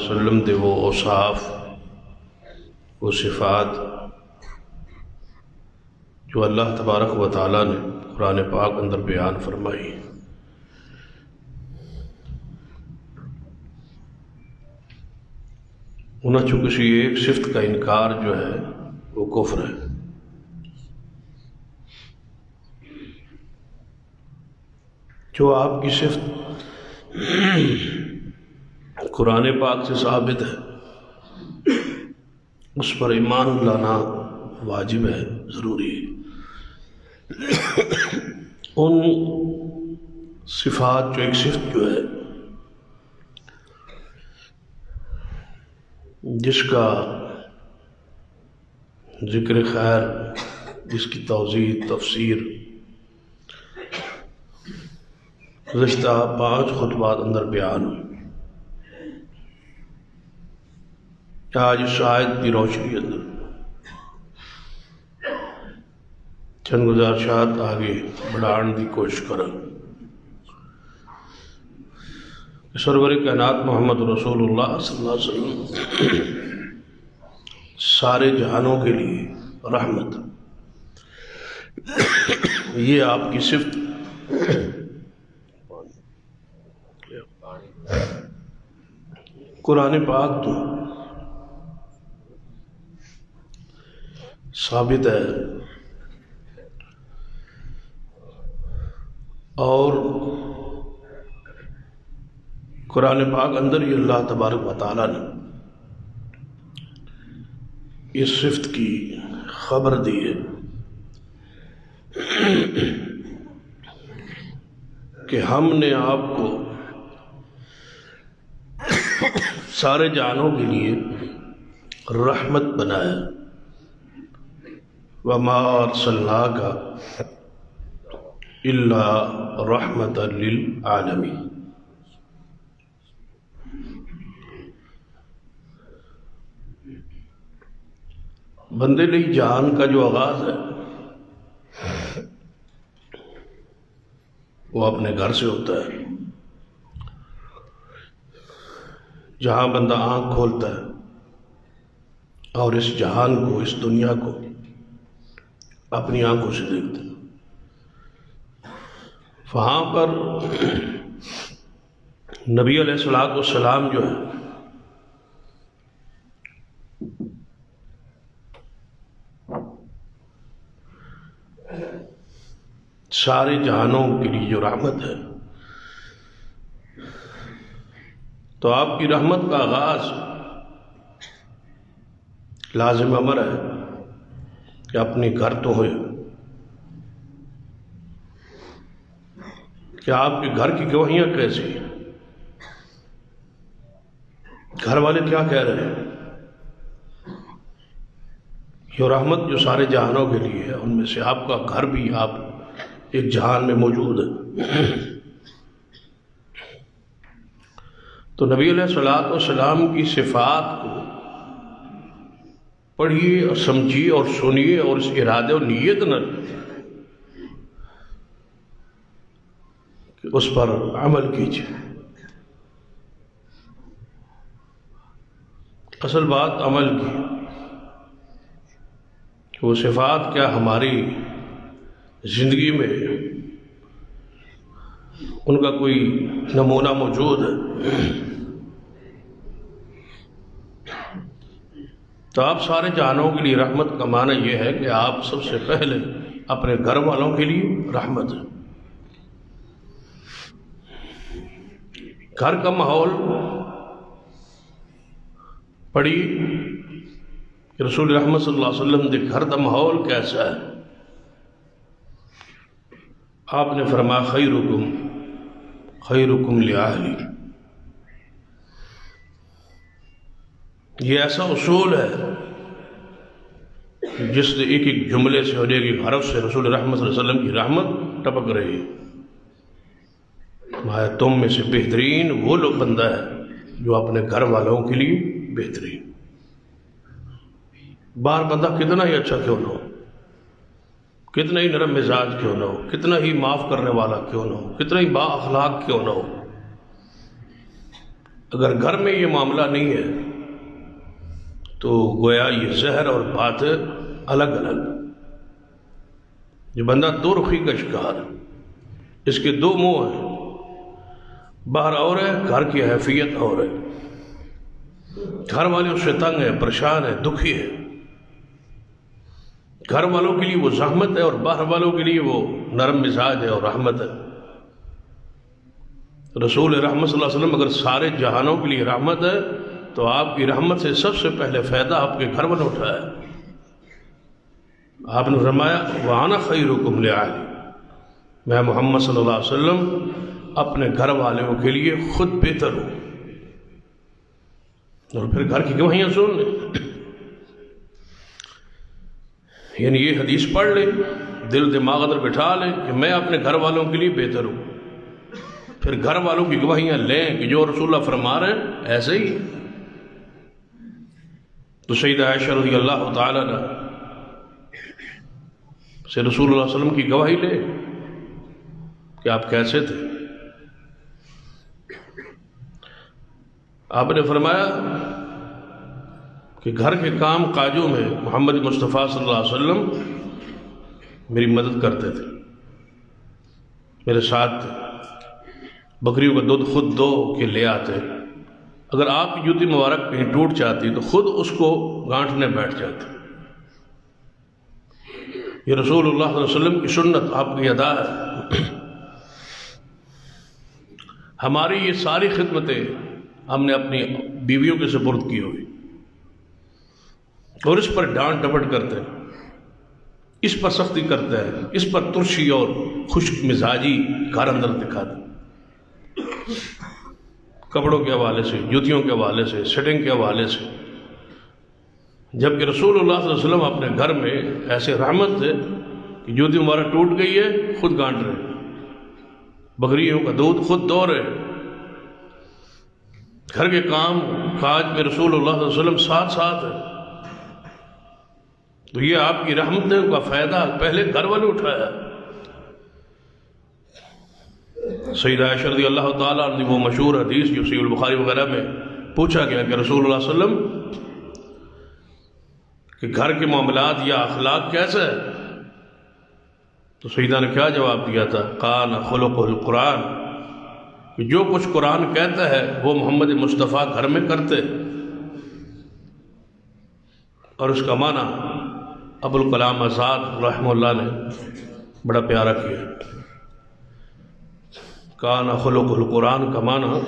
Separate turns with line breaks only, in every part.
وسلم دے وہ اوصاف وہ صفات جو اللہ تبارک و تعالیٰ نے قرآن پاک اندر بیان فرمائی، انہاں چوں کسی ایک صفت کا انکار جو ہے وہ کفر ہے۔ جو آپ کی صفت قرآن پاک سے ثابت ہے اس پر ایمان لانا واجب ہے، ضروری ہے۔ ان صفات جو ایک صفت جو ہے جس کا ذکر خیر، جس کی توضیح تفسیر گزشتہ 5 خطبات اندر بیان ہوئی، آج شاید کی روشنی اندر چند گزارشات آگے بڑھان کی کوشش کریں۔ سرور کائنات محمد رسول اللہ صلی اللہ علیہ وسلم سارے جہانوں کے لیے رحمت، یہ آپ کی صفت قرآن پاک تو ثابت ہے، اور قرآن پاک اندر ہی اللہ تبارک و تعالیٰ نے اس صفت کی خبر دی ہے کہ ہم نے آپ کو سارے جہانوں کے لیے رحمت بنایا، وما ارسلناک الا رحمت للعالمین۔ بندے ਲਈ جہان کا جو آغاز ہے وہ اپنے گھر سے ہوتا ہے، جہاں بندہ آنکھ کھولتا ہے اور اس جہان کو، اس دنیا کو اپنی آنکھوں سے دیکھتا ہے، وہاں پر نبی علیہ السلام جو ہے سارے جہانوں کے لیے جو رحمت ہے، تو آپ کی رحمت کا آغاز لازم امر ہے کہ اپنے گھر تو ہوئے، کہ آپ کے گھر کی گواہیاں کیسی ہیں، گھر والے کیا کہہ رہے ہیں۔ یہ رحمت جو سارے جہانوں کے لیے ہے، ان میں سے آپ کا گھر بھی آپ ایک جہان میں موجود ہے۔ تو نبی علیہ السلام کی صفات کو پڑھیے اور سمجھیے اور سنیے، اور اس ارادے اور نیت نہ کہ اس پر عمل کیجیے۔ اصل بات عمل کی، کہ وہ صفات کیا ہماری زندگی میں ان کا کوئی نمونہ موجود ہے۔ تو آپ سارے جہانوں کے لیے رحمت کا معنی یہ ہے کہ آپ سب سے پہلے اپنے گھر والوں کے لیے رحمت ہے۔ گھر کا ماحول پڑھی کہ رسول رحمت صلی اللہ علیہ وسلم دے گھر کا ماحول کیسا ہے۔ آپ نے فرمایا خیرکم خیرکم لأہلی، یہ ایسا اصول ہے جس سے ایک ایک جملے سے اور ایک ایک حرف سے رسول رحمت صلی اللہ علیہ وسلم کی رحمت ٹپک رہی ہے۔ تم میں سے بہترین وہ لوگ بندہ ہے جو اپنے گھر والوں کے لیے بہترین، باہر بندہ کتنا ہی اچھا کیوں نہ ہو، کتنا ہی نرم مزاج کیوں نہ ہو، کتنا ہی معاف کرنے والا کیوں نہ ہو، کتنا ہی با اخلاق کیوں نہ ہو، اگر گھر میں یہ معاملہ نہیں ہے تو گویا یہ زہر اور بات الگ الگ، یہ بندہ دو رخی کا شکار ہے، اس کے دو منہ ہیں، باہر اور ہے، گھر کی حیثیت اور ہے، گھر والے اس سے تنگ ہے، پریشان ہے، دکھی ہے، گھر والوں کے لیے وہ زحمت ہے اور باہر والوں کے لیے وہ نرم مزاج ہے اور رحمت ہے۔ رسول رحمت صلی اللہ علیہ وسلم اگر سارے جہانوں کے لیے رحمت ہے تو آپ کی رحمت سے سب سے پہلے فائدہ آپ کے گھر والوں اٹھایا ہے۔ آپ نے فرمایا وَأَنَا خَيْرُكُمْ لِأَهْلِي، میں محمد صلی اللہ علیہ وسلم اپنے گھر والوں کے لیے خود بہتر ہوں۔ اور پھر گھر کی گواہیاں سن لیں، یعنی یہ حدیث پڑھ لیں، دل دماغ اندر بٹھا لیں کہ میں اپنے گھر والوں کے لیے بہتر ہوں، پھر گھر والوں کی گواہیاں لیں کہ جو رسول اللہ فرما رہے ہیں ایسے ہی۔ تو سیدہ عائشہ رضی اللہ تعالی عنہ سے رسول اللہ صلی اللہ علیہ وسلم کی گواہی لے کہ آپ کیسے تھے۔ آپ نے فرمایا کہ گھر کے کام کاجوں میں محمد مصطفیٰ صلی اللہ علیہ وسلم میری مدد کرتے تھے، میرے ساتھ تھے، بکریوں کا دودھ خود دو کے لے آتے، اگر آپ کی جوتی مبارک کہیں ٹوٹ جاتی تو خود اس کو گانٹھنے بیٹھ جاتے۔ یہ رسول اللہ صلی اللہ علیہ وسلم کی سنت آپ کی ادا ہے۔ ہماری یہ ساری خدمتیں ہم نے اپنی بیویوں کے سپرد کی ہوئی اور اس پر ڈانٹ ڈپٹ کرتے ہیں، اس پر سختی کرتے ہیں، اس پر ترشی اور خشک مزاجی گھر اندر دکھاتے ہیں، کپڑوں کے حوالے سے، جوتیوں کے حوالے سے، سیٹنگ کے حوالے سے، جبکہ رسول اللہ صلی اللہ علیہ وسلم اپنے گھر میں ایسے رحمت تھے کہ جوتی ہمارا ٹوٹ گئی ہے خود گانٹ رہے، بکریوں کا دودھ خود دو رہے، گھر کے کام کاج میں رسول اللہ صلی اللہ علیہ وسلم ساتھ ساتھ ہے۔ تو یہ آپ کی رحمتوں کا فائدہ پہلے گھر والے اٹھایا۔ سیدہ عائشہ رضی اللہ تعالیٰ عنہ وہ مشہور حدیث جو صحیح البخاری وغیرہ میں پوچھا گیا کہ رسول اللہ صلی اللہ علیہ وسلم کہ گھر کے معاملات یا اخلاق کیسا ہے، تو سیدہ نے کیا جواب دیا تھا، کان خلقہ القرآن، کہ جو کچھ قرآن کہتا ہے وہ محمد مصطفیٰ گھر میں کرتے۔ اور اس کا معنی ابوالکلام آزاد رحمہ اللہ نے بڑا پیارا کیا، کان خلقہ القرآن کا معنی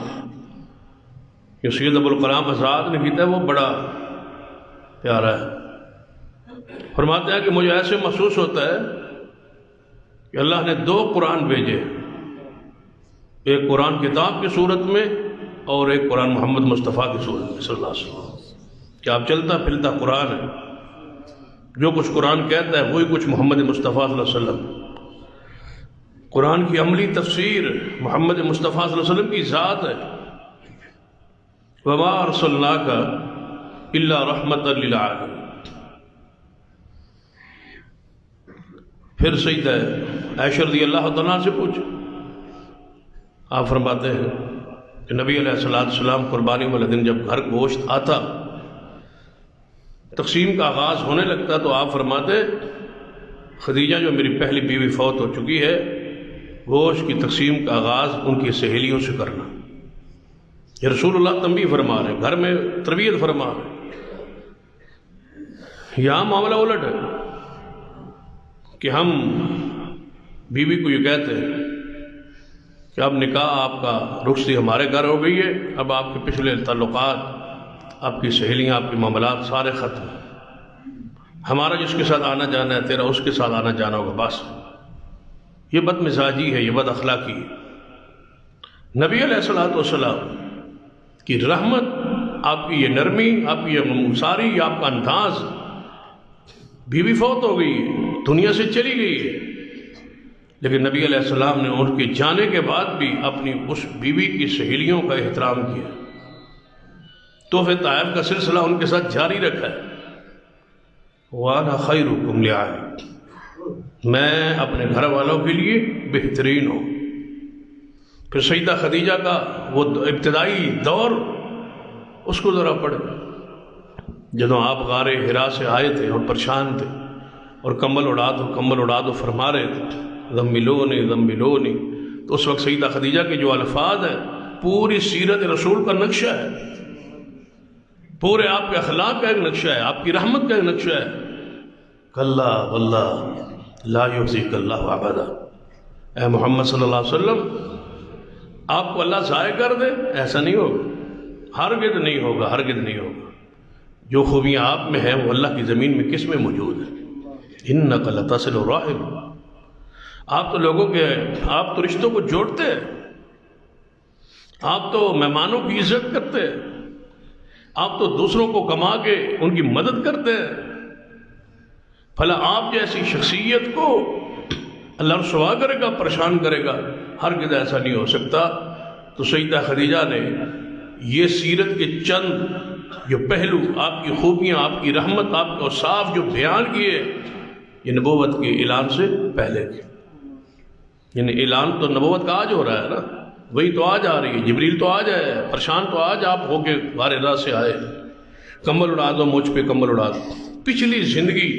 کہ سید ابوالکلام آزاد نے کہتا ہے وہ بڑا پیارا ہے۔ فرماتے ہیں کہ مجھے ایسے محسوس ہوتا ہے کہ اللہ نے دو قرآن بھیجے، ایک قرآن کتاب کی صورت میں اور ایک قرآن محمد مصطفیٰ کی صورت میں صلی اللہ علیہ وسلم، کہ آپ چلتا پھرتا قرآن ہے، جو کچھ قرآن کہتا ہے وہی کچھ محمد مصطفیٰ صلی اللہ علیہ وسلم، قرآن کی عملی تفسیر محمد مصطفیٰ صلی اللہ علیہ وسلم کی ذات ہے۔ وَمَا أَرْسَلْنَاكَ إِلَّا رَحْمَةً لِلْعَالَمِينَ۔ پھر سیدہ عائشہ رضی اللہ تعالیٰ سے پوچھ، آپ فرماتے ہیں کہ نبی علیہ السلام قربانی والے دن جب گھر گوشت آتا، تقسیم کا آغاز ہونے لگتا تو آپ فرماتے خدیجہ جو میری پہلی بیوی فوت ہو چکی ہے، گوشت کی تقسیم کا آغاز ان کی سہیلیوں سے کرنا۔ یہ رسول اللہ تنبیہ فرما رہے ہیں، گھر میں تربیت فرما رہے ہیں۔ یہاں معاملہ الٹ ہے کہ ہم بیوی کو یہ کہتے ہیں کہ اب نکاح آپ کا رخصتی ہمارے گھر ہو گئی ہے، اب آپ کے پچھلے تعلقات، آپ کی سہیلیاں، آپ کے معاملات سارے ختم، ہمارا جس کے ساتھ آنا جانا ہے تیرا اس کے ساتھ آنا جانا ہوگا، بس۔ یہ بد مزاجی ہے، یہ بد اخلاقی ہے۔ نبی علیہ السلام کی رحمت، آپ کی یہ نرمی، آپ کی یہ مساری، یہ آپ کا انداز، بیوی فوت ہو گئی ہے، دنیا سے چلی گئی ہے، لیکن نبی علیہ السلام نے ان کے جانے کے بعد بھی اپنی اس بیوی کی سہیلیوں کا احترام کیا، تحفہ طائف کا سلسلہ ان کے ساتھ جاری رکھا ہے۔ وَأَنَا خَيْرُكُمْ لِأَهْلِي، میں اپنے گھر والوں کے لیے بہترین ہوں۔ پھر سیدہ خدیجہ کا وہ ابتدائی دور اس کو ذرا پڑھیں۔ جدوں آپ غار حرا سے آئے تھے اور پریشان تھے اور کمبل اڑا دو فرما رہے تھے ذملونی ذملونی، تو اس وقت سیدہ خدیجہ کے جو الفاظ ہیں پوری سیرت رسول کا نقشہ ہے، پورے آپ کے اخلاق کا ایک نقشہ ہے، آپ کی رحمت کا ایک نقشہ ہے۔ کلا واللہ لا یخزیک اللہ ابدا، اے محمد صلی اللہ علیہ وسلم آپ کو اللہ ضائع کر دے، ایسا نہیں ہوگا، ہرگز نہیں ہوگا، ہرگز نہیں ہوگا۔ جو خوبیاں آپ میں ہیں وہ اللہ کی زمین میں کس میں موجود ہے؟ انک لتصل الرحم، آپ تو لوگوں کے، آپ تو رشتوں کو جوڑتے ہیں، آپ تو مہمانوں کی عزت کرتے ہیں، آپ تو دوسروں کو کما کے ان کی مدد کرتے ہیں، بھلا آپ جیسی شخصیت کو اللہ رسوا کرے گا، پریشان کرے گا؟ ہرگز ایسا نہیں ہو سکتا۔ تو سیدہ خدیجہ نے یہ سیرت کے چند جو پہلو، آپ کی خوبیاں، آپ کی رحمت، آپ کے اوصاف جو بیان کیے، یہ نبوت کے اعلان سے پہلے کے، یعنی اعلان تو نبوت کا آج ہو رہا ہے نا، وہی تو آج آ رہی ہے، جبریل تو آج ہے، پریشان تو آج آپ ہو کے غار حرا سے آئے، کمبل اڑا دو مجھ پہ، کمبل اڑا دو۔ پچھلی زندگی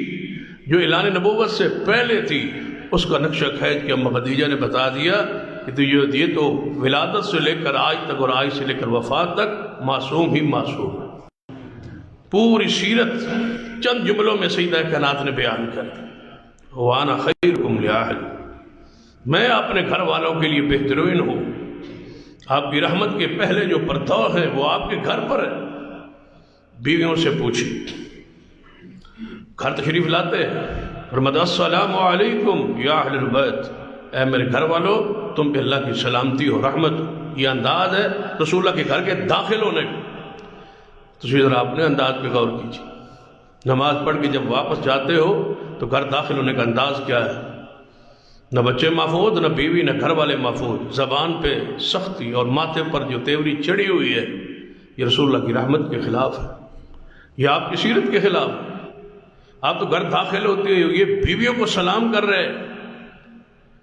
جو اعلان نبوت سے پہلے تھی اس کا نقشہ کھینچ کے اما خدیجہ نے بتا دیا کہ یہ تو ولادت سے لے کر آج تک اور آج سے لے کر وفات تک معصوم ہی معصوم ہے۔ پوری سیرت چند جملوں میں سیدہ کائنات نے بیان کر دی۔ وانا خیرکم لأہلی، میں اپنے گھر والوں کے لیے بہترین ہوں۔ آپ کی رحمت کے پہلے جو پرتو ہے وہ آپ کے گھر پر ہے۔ بیویوں سے پوچھی، گھر تشریف لاتے ہیں، فرمایا السلام علیکم یا اہل البیت، اے میرے گھر والوں تم پہ اللہ کی سلامتی اور رحمت۔ یہ انداز ہے رسول اللہ کے گھر کے داخل ہونے کا۔ تو ذرا اپنے انداز پہ غور کیجیے، نماز پڑھ کے جب واپس جاتے ہو تو گھر داخل ہونے کا انداز کیا ہے؟ نہ بچے محفوظ، نہ بیوی، نہ گھر والے محفوظ، زبان پہ سختی اور ماتھے پر جو تیوری چڑھی ہوئی ہے، یہ رسول اللہ کی رحمت کے خلاف ہے، یہ آپ کی سیرت کے خلاف ہے۔ آپ تو گھر داخل ہوتے ہو، یہ بیویوں کو سلام کر رہے،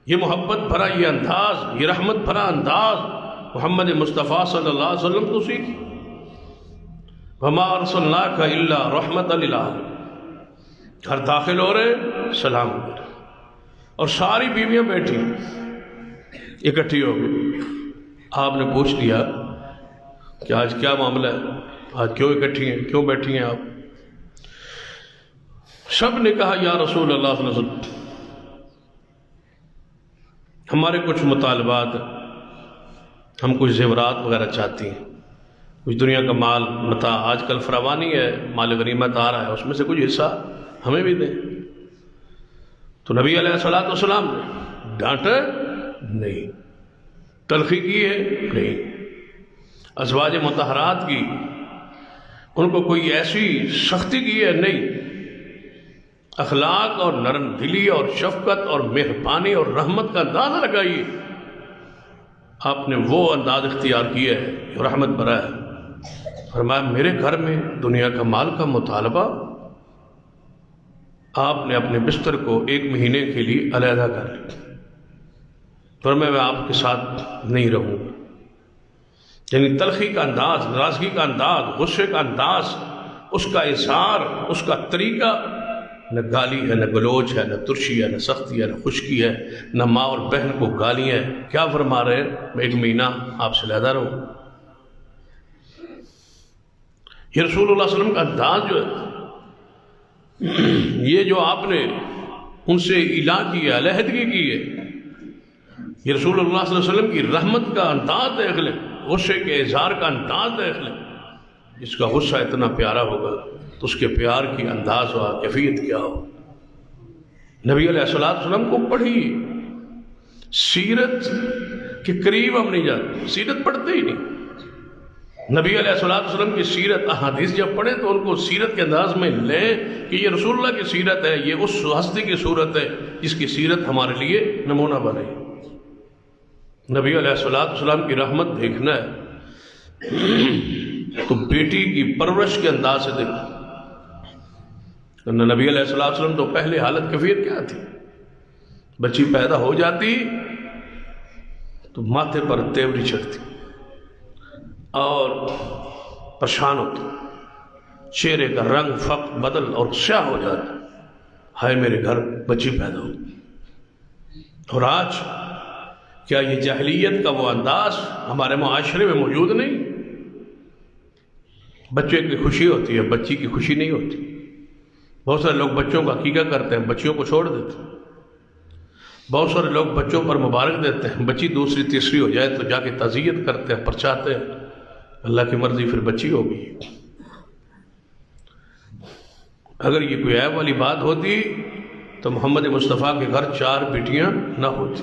یہ محبت بھرا یہ انداز، یہ رحمت بھرا انداز محمد مصطفیٰ صلی اللہ علیہ وسلم تو سیکھی۔ وما ارسلناک الا رحمۃ للعالمین، گھر داخل ہو رہے سلام کر رہے، اور ساری بیویاں بیٹھی اکٹھی ہو گئی۔ آپ نے پوچھ لیا کہ آج کیا معاملہ ہے، آج کیوں اکٹھی ہیں، کیوں بیٹھی ہیں آپ؟ سب نے کہا یا رسول اللہ صلی اللہ علیہ وسلم ہمارے کچھ مطالبات، ہم کچھ زیورات وغیرہ چاہتی ہیں، کچھ دنیا کا مال متاع، آج کل فراوانی ہے، مال غنیمت آ رہا ہے، اس میں سے کچھ حصہ ہمیں بھی دیں۔ تو نبی علیہ الصلوۃ والسلام نے ڈانٹا نہیں، تلخی کی ہے نہیں، ازواج مطہرات کی ان کو کوئی ایسی سختی کی ہے نہیں، اخلاق اور نرم دلی اور شفقت اور مہربانی اور رحمت کا انداز لگائیے۔ آپ نے وہ انداز اختیار کیا ہے جو رحمت بھرا ہے۔ فرمایا میرے گھر میں دنیا کا مال کا مطالبہ؟ آپ نے اپنے بستر کو 1 مہینے کے لیے علیحدہ کر لیا، فرمایا میں آپ کے ساتھ نہیں رہوں گا۔ یعنی تلخی کا انداز، ناراضگی کا انداز، غصے کا انداز، اس کا اظہار، اس کا طریقہ، نہ گالی ہے، نہ گلوچ ہے، نہ ترشی ہے، نہ سختی ہے، نہ خشکی ہے، نہ ماں اور بہن کو گالیاں ہیں۔ کیا فرما رہے ہیں؟ میں 1 مہینہ آپ سے علیحدہ رہوں۔ یہ رسول اللہ صلی اللہ علیہ وسلم کا انداز جو ہے، یہ جو آپ نے ان سے اعلان کی ہے، علیحدگی کی ہے، یہ رسول اللہ صلی اللہ علیہ وسلم کی رحمت کا انداز دیکھ لیں، غصے کے اظہار کا انداز دیکھ لیں۔ جس کا غصہ اتنا پیارا ہوگا تو اس کے پیار کی انداز و کیفیت کیا ہو۔ نبی علیہ الصلوۃ والسلام کو پڑھی، سیرت کے قریب ہم نہیں جاتے، سیرت پڑھتے ہی نہیں۔ نبی علیہ الصلوۃ والسلام کی سیرت، احادیث جب پڑھیں تو ان کو سیرت کے انداز میں لیں کہ یہ رسول اللہ کی سیرت ہے، یہ اس ہستی کی صورت ہے جس کی سیرت ہمارے لیے نمونہ بنے۔ نبی علیہ الصلوۃ والسلام کی رحمت دیکھنا ہے تو بیٹی کی پرورش کے انداز سے دیکھو۔ نبی علیہ الصلوۃ والسلام تو پہلے حالت کیفیت کیا تھی؟ بچی پیدا ہو جاتی تو ماتھے پر تیوری چڑھتی اور پریشان ہوتا، چہرے کا رنگ فق بدل اور سیاہ ہو جاتا، ہائے میرے گھر بچی پیدا ہو۔ اور آج کیا یہ جاہلیت کا وہ انداز ہمارے معاشرے میں موجود نہیں؟ بچے کی خوشی ہوتی ہے، بچی کی خوشی نہیں ہوتی۔ بہت سارے لوگ بچوں کا عقیقہ کرتے ہیں، بچیوں کو چھوڑ دیتے ہیں۔ بہت سارے لوگ بچوں پر مبارک دیتے ہیں، بچی دوسری تیسری ہو جائے تو جا کے تعزیت کرتے ہیں، پرچاتے ہیں، اللہ کی مرضی پھر بچی ہوگی۔ اگر یہ کوئی عیب والی بات ہوتی تو محمد مصطفیٰ کے گھر 4 بیٹیاں نہ ہوتی۔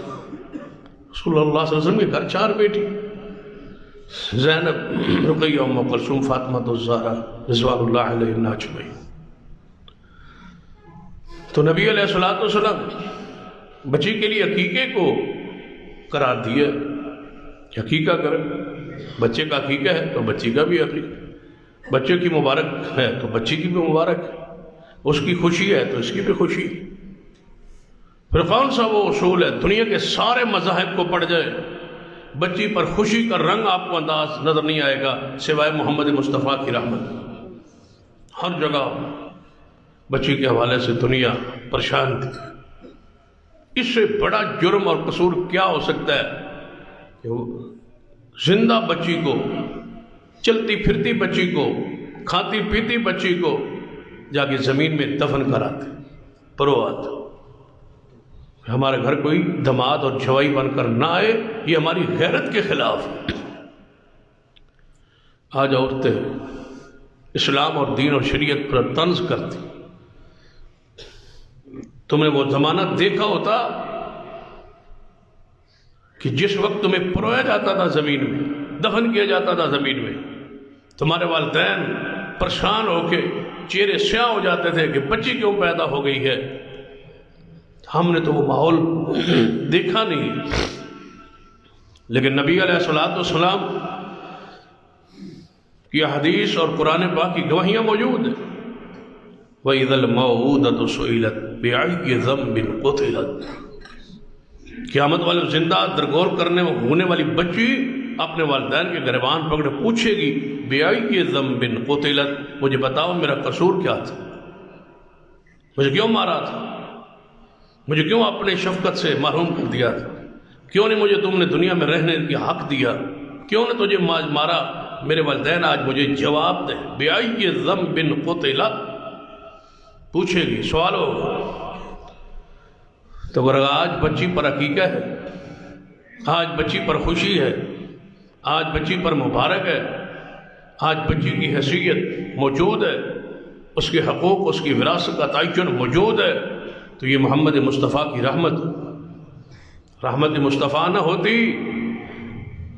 رسول اللہ صلی اللہ علیہ وسلم کے گھر 4 بیٹی، زینب، رقیہ، ام کلثوم، فاطمہ الزہرا رضوان اللہ علیہم اجمعین۔ تو نبی علیہ الصلوۃ والسلام بچی کے لیے عقیقے کو قرار دیا، عقیقہ کرے، بچے کا عقیقہ ہے تو بچی کا بھی عقیقہ، بچے کی مبارک ہے تو بچی کی بھی مبارک ہے، اس کی خوشی ہے تو اس کی بھی خوشی۔ پھر کون سا وہ اصول ہے دنیا کے سارے مذاہب کو پڑھ جائے، بچی پر خوشی کا رنگ آپ کو انداز نظر نہیں آئے گا سوائے محمد مصطفیٰ کی رحمت۔ ہر جگہ بچی کے حوالے سے دنیا پریشان تھی۔ اس سے بڑا جرم اور قصور کیا ہو سکتا ہے کہ وہ زندہ بچی کو، چلتی پھرتی بچی کو، کھاتی پیتی بچی کو جا کے زمین میں دفن کراتے، پرواتے۔ ہمارے گھر کوئی دماد اور جوائی بن کر نہ آئے، یہ ہماری غیرت کے خلاف ہے۔ آج عورتیں اسلام اور دین اور شریعت پر طنز کرتی۔ تم نے وہ زمانہ دیکھا ہوتا کہ جس وقت تمہیں پرویا جاتا تھا زمین میں، دفن کیا جاتا تھا زمین میں، تمہارے والدین پریشان ہو کے چہرے سیاہ ہو جاتے تھے کہ بچی کیوں پیدا ہو گئی ہے۔ ہم نے تو وہ ماحول دیکھا نہیں، لیکن نبی علیہ الصلوۃ والسلام کی حدیث اور قرآن پاک کی گواہیاں موجود ہیں۔ وَإِذَا الْمَوْءُودَةُ سُئِلَتْ بِأَيِّ ذَنبٍ قُتِلَتْ، قیامت والے زندہ درگور کرنے ہونے والی بچی اپنے والدین کے گریبان پکڑے پوچھے گی بِأَيِّ ذَنبٍ قُتِلَتْ، مجھے بتاؤ میرا قصور کیا تھا، مجھے کیوں مارا تھا، مجھے کیوں اپنے شفقت سے محروم کر دیا تھا، کیوں نہیں مجھے تم نے دنیا میں رہنے کی حق دیا، کیوں نے تجھے مارا۔ میرے والدین آج مجھے جواب دے، بِأَيِّ ذَنبٍ قُتِلَتْ پوچھے گی، سوال ہوگا۔ تو اگر آج بچی پر عقیقہ ہے، آج بچی پر خوشی ہے، آج بچی پر مبارک ہے، آج بچی کی حیثیت موجود ہے، اس کے حقوق، اس کی وراثت کا تعین موجود ہے، تو یہ محمد مصطفیٰ کی رحمت مصطفیٰ نہ ہوتی،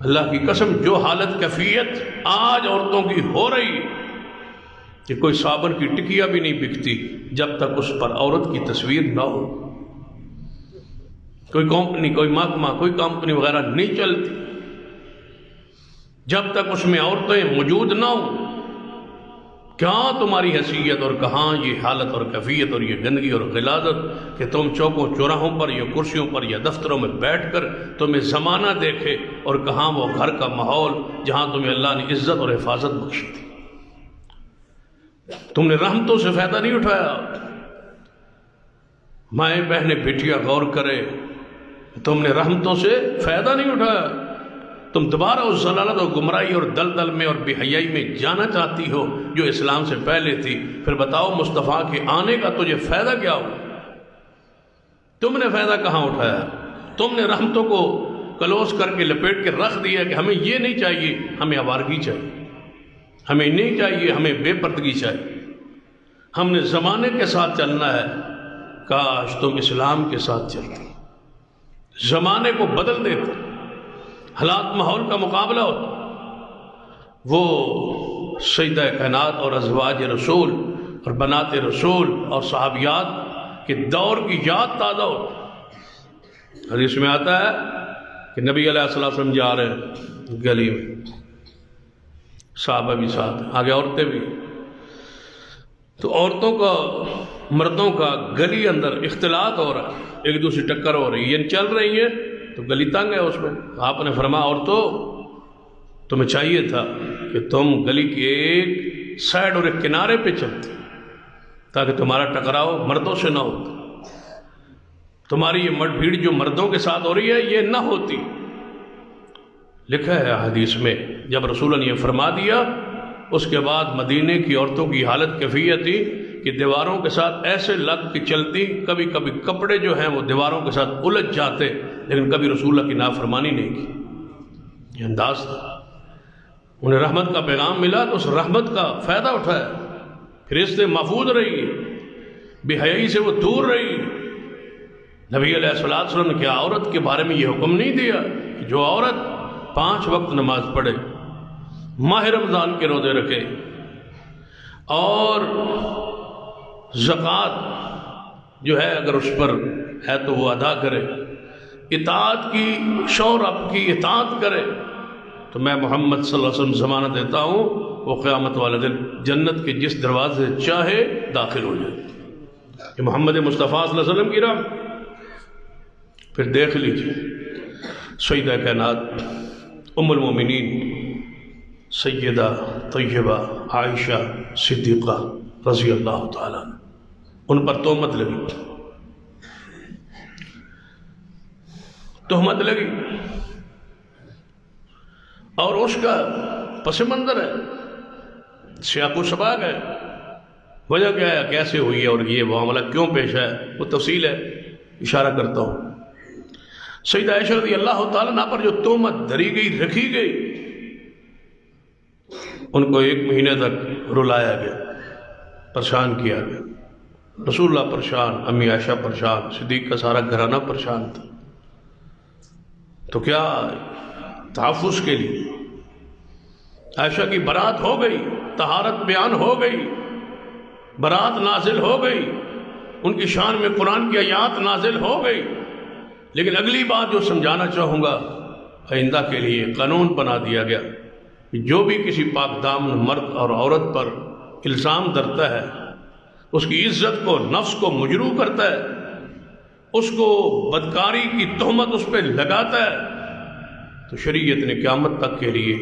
اللہ کی قسم جو حالت کیفیت آج عورتوں کی ہو رہی کہ کوئی صابن کی ٹکیا بھی نہیں بکتی جب تک اس پر عورت کی تصویر نہ ہو، کوئی کمپنی، کوئی محکمہ، کوئی کمپنی وغیرہ نہیں چلتی جب تک اس میں عورتیں موجود نہ ہوں۔ کہاں تمہاری حیثیت اور کہاں یہ حالت اور کیفیت اور یہ گندگی اور غلاظت کہ تم چوکوں چوراہوں پر یا کرسیوں پر یا دفتروں میں بیٹھ کر تمہیں زمانہ دیکھے، اور کہاں وہ گھر کا ماحول جہاں تمہیں اللہ نے عزت اور حفاظت بخشی تھی۔ تم نے رحمتوں سے فائدہ نہیں اٹھایا۔ مائیں بہنیں بیٹیاں غور کرے، تم نے رحمتوں سے فائدہ نہیں اٹھایا۔ تم دوبارہ اس ضلالت اور گمراہی اور دلدل میں اور بے حیائی میں جانا چاہتی ہو جو اسلام سے پہلے تھی۔ پھر بتاؤ مصطفیٰ کے آنے کا تجھے فائدہ کیا ہو؟ تم نے فائدہ کہاں اٹھایا؟ تم نے رحمتوں کو کلوز کر کے لپیٹ کے رکھ دیا کہ ہمیں یہ نہیں چاہیے، ہمیں آوارگی چاہیے، ہمیں نہیں چاہیے، ہمیں بے پردگی چاہیے، ہم نے زمانے کے ساتھ چلنا ہے۔ کاش تم اسلام کے ساتھ چلتے، زمانے کو بدل دیتے، حالات ماحول کا مقابلہ ہوتا، وہ سیدہ کائنات اور ازواج رسول اور بنات رسول اور صحابیات کے دور کی یاد تازہ ہوتی۔ حدیث میں آتا ہے کہ نبی علیہ الصلوۃ والسلام جا رہے ہیں گلی میں، صحابہ بھی ساتھ، آگے عورتیں بھی، تو عورتوں کا مردوں کا گلی اندر اختلاط ہو رہا ہے، ایک دوسری ٹکر ہو رہی ہے، یہ چل رہی ہے تو گلی تنگ ہے، اس میں آپ نے فرمایا عورتوں تمہیں چاہیے تھا کہ تم گلی کے ایک سائڈ اور ایک کنارے پہ چلتے تاکہ تمہارا ٹکراؤ مردوں سے نہ ہوتا، تمہاری یہ مٹ بھیڑ جو مردوں کے ساتھ ہو رہی ہے یہ نہ ہوتی۔ لکھا ہے حدیث میں جب رسول نے یہ فرما دیا، اس کے بعد مدینے کی عورتوں کی حالت کیفیت تھی کہ دیواروں کے ساتھ ایسے لگ کے چلتی، کبھی کبھی کپڑے جو ہیں وہ دیواروں کے ساتھ الجھ جاتے، لیکن کبھی رسول اللہ کی نافرمانی نہیں کی۔ یہ انداز تھا، انہیں رحمت کا پیغام ملا تو اس رحمت کا فائدہ اٹھایا، پھر اس سے محفوظ رہی، بے حیائی سے وہ دور رہی۔ نبی علیہ الصلوۃ والسلام نے کیا عورت کے بارے میں یہ حکم نہیں دیا کہ جو عورت 5 وقت نماز پڑھے، ماہ رمضان کے روزے رکھے اور زکوٰۃ جو ہے اگر اس پر ہے تو وہ ادا کرے، اطاعت کی، شوہر آپ کی اطاعت کرے، تو میں محمد صلی اللہ علیہ وسلم ضمانت دیتا ہوں وہ قیامت والے دن جنت کے جس دروازے چاہے داخل ہو جائے۔ کہ محمد مصطفیٰ صلی اللہ علیہ وسلم کی راہ۔ پھر دیکھ لیجیے سیدہ کائنات ام المومنین سیدہ طیبہ عائشہ صدیقہ رضی اللہ تعالیٰ ان پر تہمت لگی اور اس کا پس منظر ہے، سیاق و سباق ہے، وجہ کیا ہے، کیسے ہوئی ہے اور یہ معاملہ کیوں پیش ہے، وہ تفصیل ہے، اشارہ کرتا ہوں۔ سیدہ عائشہ رضی اللہ تعالیٰ عنہ پر جو تہمت دھری گئی، رکھی گئی، ان کو 1 مہینے تک رلایا گیا، پریشان کیا گیا، رسول اللہ پریشان، امی عائشہ پریشان، صدیق کا سارا گھرانہ پریشان تھا۔ تو کیا تحفظ کے لیے عائشہ کی برات ہو گئی، طہارت بیان ہو گئی، برات نازل ہو گئی، ان کی شان میں قرآن کی آیات نازل ہو گئی۔ لیکن اگلی بات جو سمجھانا چاہوں گا، آئندہ کے لیے قانون بنا دیا گیا کہ جو بھی کسی پاک دامن مرد اور عورت پر الزام دھرتا ہے، اس کی عزت کو، نفس کو مجروح کرتا ہے، اس کو بدکاری کی تہمت اس پہ لگاتا ہے، تو شریعت نے قیامت تک کے لیے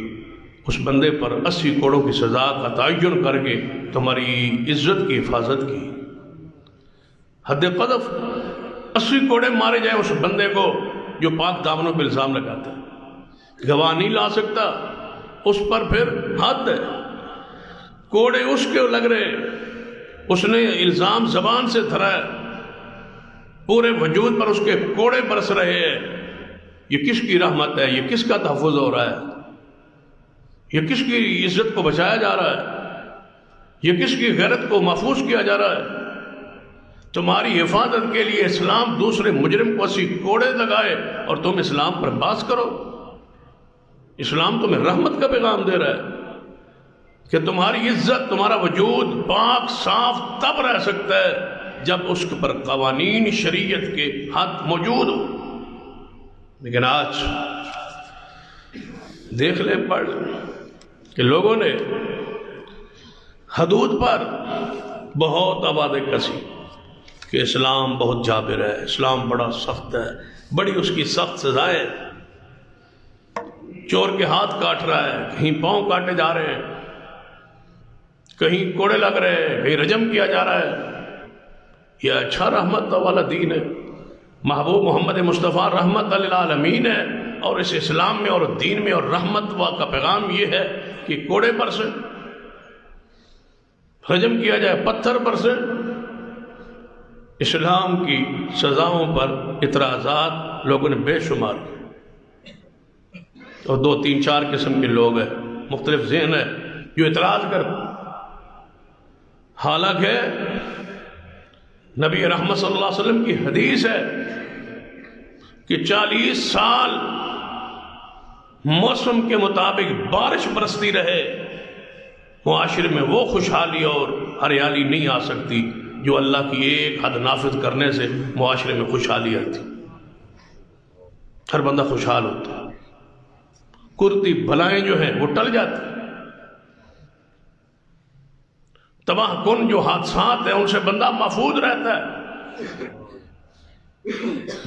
اس بندے پر 80 کوڑوں کی سزا کا تعین کر کے تمہاری عزت کی حفاظت کی۔ حد قذف 80 کوڑے مارے جائیں اس بندے کو جو پاک دامنوں پہ الزام لگاتا ہے، گواہ نہیں لا سکتا، اس پر پھر حد ہے، کوڑے اس کے لگ رہے، اس نے الزام زبان سے دھرا ہے، پورے وجود پر اس کے کوڑے برس رہے ہیں۔ یہ کس کی رحمت ہے؟ یہ کس کا تحفظ ہو رہا ہے؟ یہ کس کی عزت کو بچایا جا رہا ہے؟ یہ کس کی غیرت کو محفوظ کیا جا رہا ہے؟ تمہاری حفاظت کے لیے اسلام دوسرے مجرم کو 80 کوڑے لگائے اور تم اسلام پر باز کرو۔ اسلام تمہیں رحمت کا پیغام دے رہا ہے کہ تمہاری عزت، تمہارا وجود پاک صاف تب رہ سکتا ہے جب اس پر قوانین شریعت کے حد موجود ہو۔ لیکن آج دیکھ لے، پڑھ کہ لوگوں نے حدود پر بہت آوازیں کسی کہ اسلام بہت جابر ہے، اسلام بڑا سخت ہے، بڑی اس کی سخت سزائیں، چور کے ہاتھ کاٹ رہا ہے، کہیں پاؤں کاٹے جا رہے ہیں، کہیں کوڑے لگ رہے ہیں، کہیں رجم کیا جا رہا ہے۔ یہ اچھا رحمت والا دین ہے، محبوب محمد مصطفیٰ رحمت للعالمین ہے، اور اس اسلام میں اور دین میں اور رحمت کا پیغام یہ ہے کہ کوڑے پر سے رجم کیا جائے، پتھر پر سے۔ اسلام کی سزاؤں پر اعتراضات لوگوں نے بے شمار کیے، اور 2 3 4 قسم کے لوگ ہیں، مختلف ذہن ہے جو اعتراض کرتے۔ حالانکہ نبی رحمت صلی اللہ علیہ وسلم کی حدیث ہے کہ 40 سال موسم کے مطابق بارش برستی رہے، معاشرے میں وہ خوشحالی اور ہریالی نہیں آ سکتی جو اللہ کی ایک حد نافذ کرنے سے معاشرے میں خوشحالی آتی، ہر بندہ خوشحال ہوتا، کرتی بلائیں جو ہیں وہ ٹل جاتی، تباہ کن جو حادثات ہیں ان سے بندہ محفوظ رہتا ہے،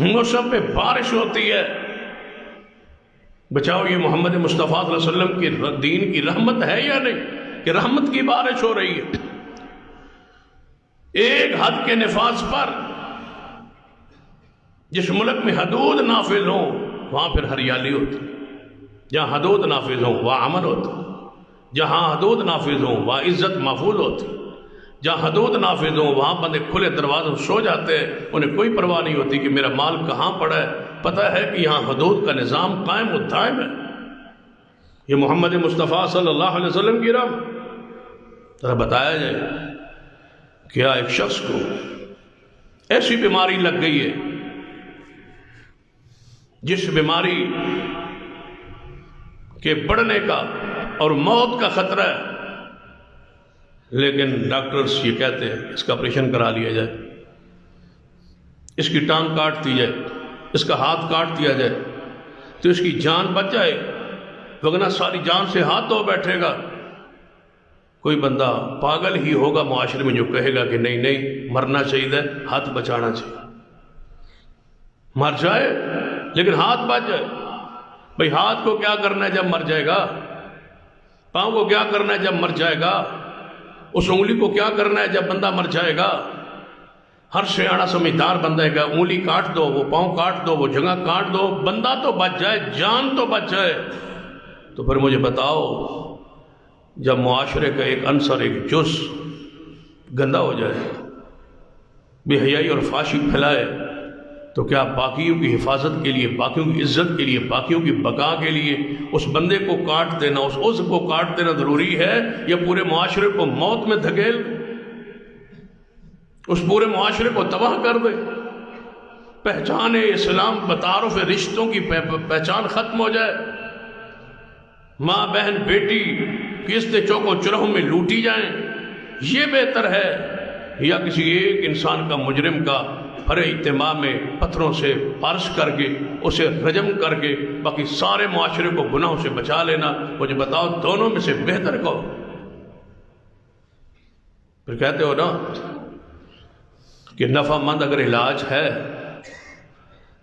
موسم پہ بارش ہوتی ہے، بچاؤ یہ محمد مصطفیٰ صلی اللہ علیہ وسلم کی دین کی رحمت ہے یا نہیں کہ رحمت کی بارش ہو رہی ہے؟ ایک حد کے نفاذ پر جس ملک میں حدود نافذ ہوں وہاں پھر ہریالی ہوتی، جہاں حدود نافذ ہوں وہاں امن ہوتا، جہاں حدود نافذ ہوں وہاں عزت محفوظ ہوتی، جہاں حدود نافذ ہوں وہاں بندے کھلے دروازوں سو جاتے ہیں، انہیں کوئی پرواہ نہیں ہوتی کہ میرا مال کہاں پڑا ہے، پتہ ہے کہ یہاں حدود کا نظام قائم و دائم ہے۔ یہ محمد مصطفیٰ صلی اللہ علیہ وسلم کی راہ۔ ذرا بتایا جائے کیا ایک شخص کو ایسی بیماری لگ گئی ہے جس بیماری کے بڑھنے کا اور موت کا خطرہ ہے، لیکن ڈاکٹرز یہ کہتے ہیں اس کا آپریشن کرا لیا جائے، اس کی ٹانگ کاٹ دی جائے، اس کا ہاتھ کاٹ دیا جائے تو اس کی جان بچ جائے، وگرنہ ساری جان سے ہاتھ دھو بیٹھے گا۔ کوئی بندہ پاگل ہی ہوگا معاشرے میں جو کہے گا کہ نہیں نہیں مرنا چاہیے، ہاتھ بچانا چاہیے، مر جائے لیکن ہاتھ بچ جائے۔ بھئی ہاتھ کو کیا کرنا ہے جب مر جائے گا؟ پاؤں کو کیا کرنا ہے جب مر جائے گا؟ اس انگلی کو کیا کرنا ہے جب بندہ مر جائے گا؟ ہر سیاڑا سمجھدار بندہ ہے کہ انگلی کاٹ دو، وہ پاؤں کاٹ دو، وہ جگہ کاٹ دو، بندہ تو بچ جائے، جان تو بچ جائے۔ تو پھر مجھے بتاؤ جب معاشرے کا ایک عنصر، ایک جز گندا ہو جائے، بے حیائی اور فحاشی پھیلائے، تو کیا باقیوں کی حفاظت کے لیے، باقیوں کی عزت کے لیے، باقیوں کی بقا کے لیے اس بندے کو کاٹ دینا، اس عضو کو کاٹ دینا ضروری ہے یا پورے معاشرے کو موت میں دھکیل اس پورے معاشرے کو تباہ کر دے؟ پہچان اسلام بتعارف رشتوں کی پہچان ختم ہو جائے، ماں بہن بیٹی قسط چوک و چرہوں میں لوٹی جائیں، یہ بہتر ہے یا کسی ایک انسان کا، مجرم کا بھرے اجتماع میں پتھروں سے پارش کر کے اسے رجم کر کے باقی سارے معاشرے کو گناہوں سے بچا لینا؟ مجھے بتاؤ دونوں میں سے بہتر کو؟ پھر کہتے ہو نا کہ نفع مند اگر علاج ہے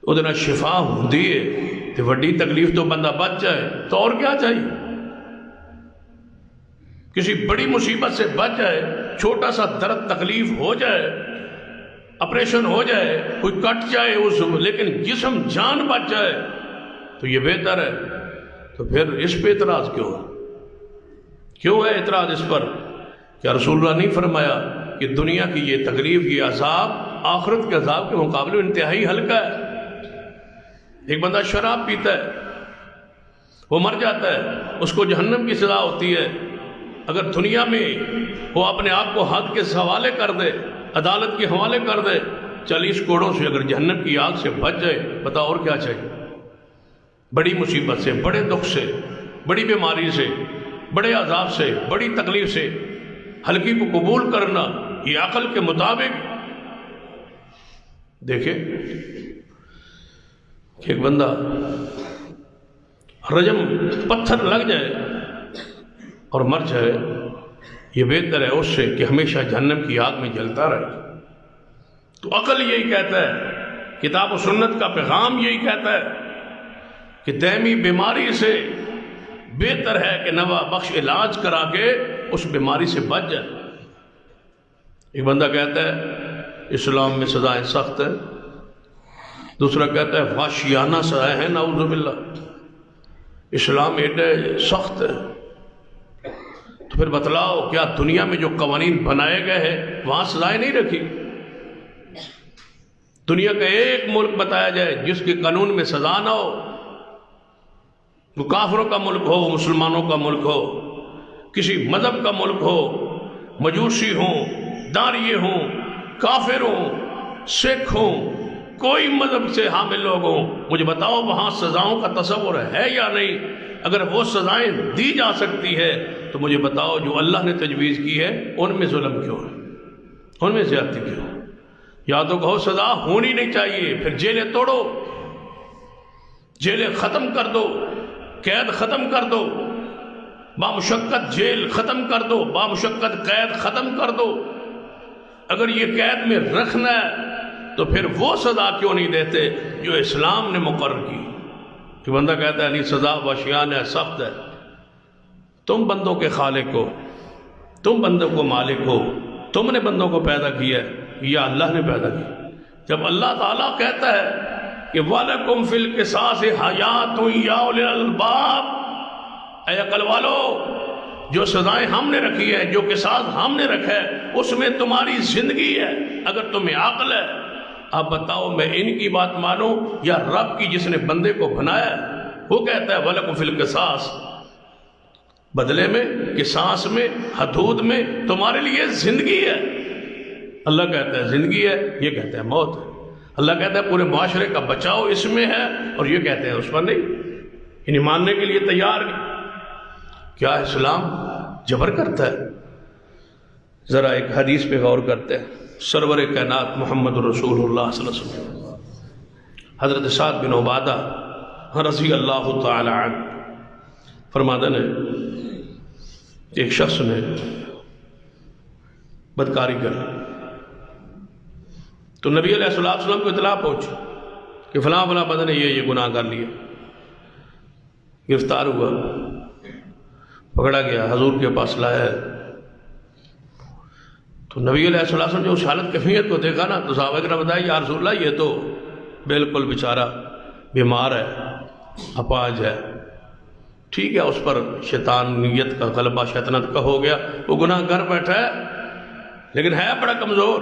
ادنا شفا ہوندی ہے تو وڈی تکلیف تو بندہ بچ جائے تو اور کیا چاہیے؟ کسی بڑی مصیبت سے بچ جائے، چھوٹا سا درد تکلیف ہو جائے، آپریشن ہو جائے، کوئی کٹ جائے لیکن جسم جان بچ جائے تو یہ بہتر ہے۔ تو پھر اس پہ اعتراض کیوں ہے اعتراض اس پر؟ کیا رسول اللہ نہیں فرمایا کہ دنیا کی یہ تکلیف، یہ عذاب آخرت کے عذاب کے مقابلے میں انتہائی ہلکا ہے؟ ایک بندہ شراب پیتا ہے، وہ مر جاتا ہے، اس کو جہنم کی سزا ہوتی ہے۔ اگر دنیا میں وہ اپنے آپ کو حد کے حوالے کر دے، عدالت کے حوالے کر دے، 40 کوڑوں سے اگر جہنم کی آگ سے بچ جائے، بتا اور کیا چاہیے؟ بڑی مصیبت سے، بڑے دکھ سے، بڑی بیماری سے، بڑے عذاب سے، بڑی تکلیف سے ہلکی کو قبول کرنا، یہ عقل کے مطابق؟ دیکھیں کہ ایک بندہ رجم پتھر لگ جائے اور مر جائے، یہ بہتر ہے اس سے کہ ہمیشہ جہنم کی آگ میں جلتا رہے۔ تو عقل یہی کہتا ہے، کتاب و سنت کا پیغام یہی کہتا ہے کہ دائمی بیماری سے بہتر ہے کہ نوا بخش علاج کرا کے اس بیماری سے بچ جائے۔ ایک بندہ کہتا ہے اسلام میں سزائیں سخت ہیں، دوسرا کہتا ہے وحشیانہ سزائیں ہیں، نعوذ باللہ، اسلام ایڈے سخت ہے۔ تو پھر بتلاؤ کیا دنیا میں جو قوانین بنائے گئے ہیں وہاں سزائیں نہیں رکھی؟ دنیا کا ایک ملک بتایا جائے جس کے قانون میں سزا نہ ہو، وہ کافروں کا ملک ہو، مسلمانوں کا ملک ہو، کسی مذہب کا ملک ہو، مجوسی ہوں، داریے ہوں، کافر ہوں، سکھ ہوں، کوئی مذہب سے حامل لوگ ہوں، مجھے بتاؤ وہاں سزاؤں کا تصور ہے یا نہیں؟ اگر وہ سزائیں دی جا سکتی ہے تو مجھے بتاؤ جو اللہ نے تجویز کی ہے ان میں ظلم کیوں ہے، ان میں زیادتی کیوں؟ یا تو کہو سزا ہونی نہیں چاہیے، پھر جیلیں توڑو، جیلیں ختم کر دو، قید ختم کر دو، بامشقت جیل ختم کر دو، بامشقت قید ختم کر دو۔ اگر یہ قید میں رکھنا ہے تو پھر وہ سزا کیوں نہیں دیتے جو اسلام نے مقرر کی؟ کہ بندہ کہتا ہے نہیں سزا واشیان ہے، سخت ہے. تم بندوں کے خالق ہو، تم بندوں کو مالک ہو، تم نے بندوں کو پیدا کیا ہے یا اللہ نے پیدا کیا؟ جب اللہ تعالیٰ کہتا ہے کہ وَلَكُمْ فِي الْقِصَاصِ حَيَاتٌ يَا أُولِي الْأَلْبَابِ، اے عقل والو، جو سزائیں ہم نے رکھی ہے، جو قصاص ہم نے رکھا ہے، اس میں تمہاری زندگی ہے. اگر تمہیں عقل ہے، اب بتاؤ میں ان کی بات مانوں یا رب کی جس نے بندے کو بنایا ہے؟ وہ کہتا ہے وَلَكُمْ فِي الْقِصَاصِ، بدلے میں، قصاص میں، حدود میں تمہارے لیے زندگی ہے. اللہ کہتا ہے زندگی ہے، یہ کہتا ہے موت ہے. اللہ کہتا ہے پورے معاشرے کا بچاؤ اس میں ہے، اور یہ کہتے ہیں اس پر نہیں. انہیں ماننے کے لیے تیار نہیں. کیا اسلام جبر کرتا ہے؟ ذرا ایک حدیث پہ غور کرتے ہیں. سرور کائنات محمد رسول اللہ صلی اللہ علیہ وسلم حضرت سعد بن عبادہ رضی اللہ تعالی عنہ فرماتے ہیں ایک شخص نے بدکاری کر تو نبی علیہ الصلوۃ والسلام کو اطلاع پہنچی کہ فلاں فلاں بندے نے یہ گناہ کر لیے. گرفتار ہوا، پکڑا گیا، حضور کے پاس لایا ہے. تو نبی علیہ الصلوۃ والسلام جو اس حالت کیفیت کو دیکھا نا، تو صحابہ کرام نے بتایا یا رسول اللہ یہ تو بالکل بیچارہ بیمار ہے، اپاہج ہے. ٹھیک ہے، اس پر شیطانیت کا غلبہ، شیطنت کا ہو گیا، وہ گناہ کر بیٹھا ہے، لیکن ہے بڑا کمزور.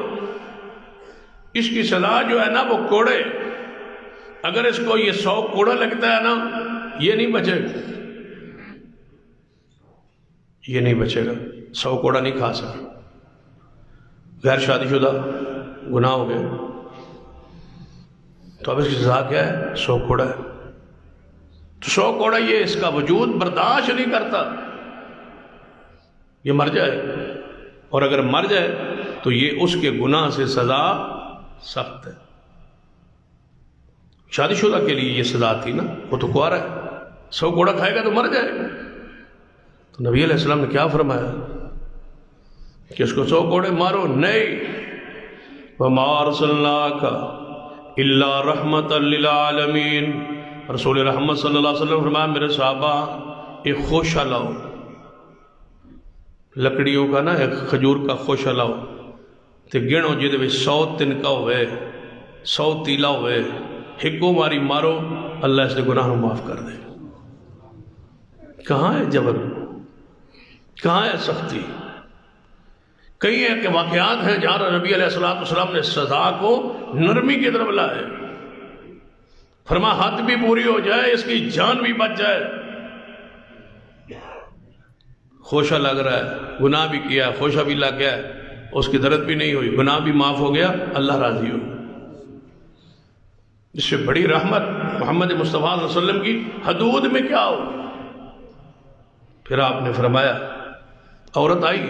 اس کی سزا جو ہے نا وہ کوڑے. اگر اس کو یہ 100 کوڑا لگتا ہے نا، یہ نہیں بچے گا، یہ نہیں بچے گا، 100 کوڑا نہیں کھا سکے. غیر شادی شدہ گناہ ہو گئے، تو اب اس کی سزا کیا ہے؟ 100 کوڑا ہے. تو 100 کوڑا یہ اس کا وجود برداشت نہیں کرتا، یہ مر جائے. اور اگر مر جائے تو یہ اس کے گناہ سے سزا سخت ہے. شادی شدہ کے لیے یہ سزا تھی نا، وہ تو کنوارا ہے، 100 کوڑا کھائے گا تو مر جائے گا. تو نبی علیہ السلام نے کیا فرمایا کہ اس کو 100 کوڑے مارو؟ نہیں. وَمَا أَرْسَلْنَاكَ إِلَّا رَحْمَةً لِلْعَالَمِينَ. رسول رحمت صلی اللہ علیہ وسلم فرمایا میرے صحابہ ایک خوشہ لاؤ، لکڑیوں کا نا، ایک کھجور کا خوشہ لاؤ تے گنو جہدے وچ 100 تنکا ہوئے، 100 تیلا ہوئے، ہکو ماری مارو، اللہ اس نے گناہ معاف کر دے. کہاں ہے جبر؟ کہاں ہے سختی؟ کئی ایک واقعات ہیں جہاں نبی علیہ الصلوۃ والسلام نے سزا کو نرمی کی طرف لائے. فرما حد بھی پوری ہو جائے، اس کی جان بھی بچ جائے. خوشہ لگ رہا ہے، گناہ بھی کیا، خوشہ بھی لگ گیا، اس کی درد بھی نہیں ہوئی، گناہ بھی معاف ہو گیا، اللہ راضی ہو. اس سے بڑی رحمت محمد مصطفیٰ صلی اللہ علیہ وسلم کی حدود میں کیا ہو. پھر آپ نے فرمایا، عورت آئی،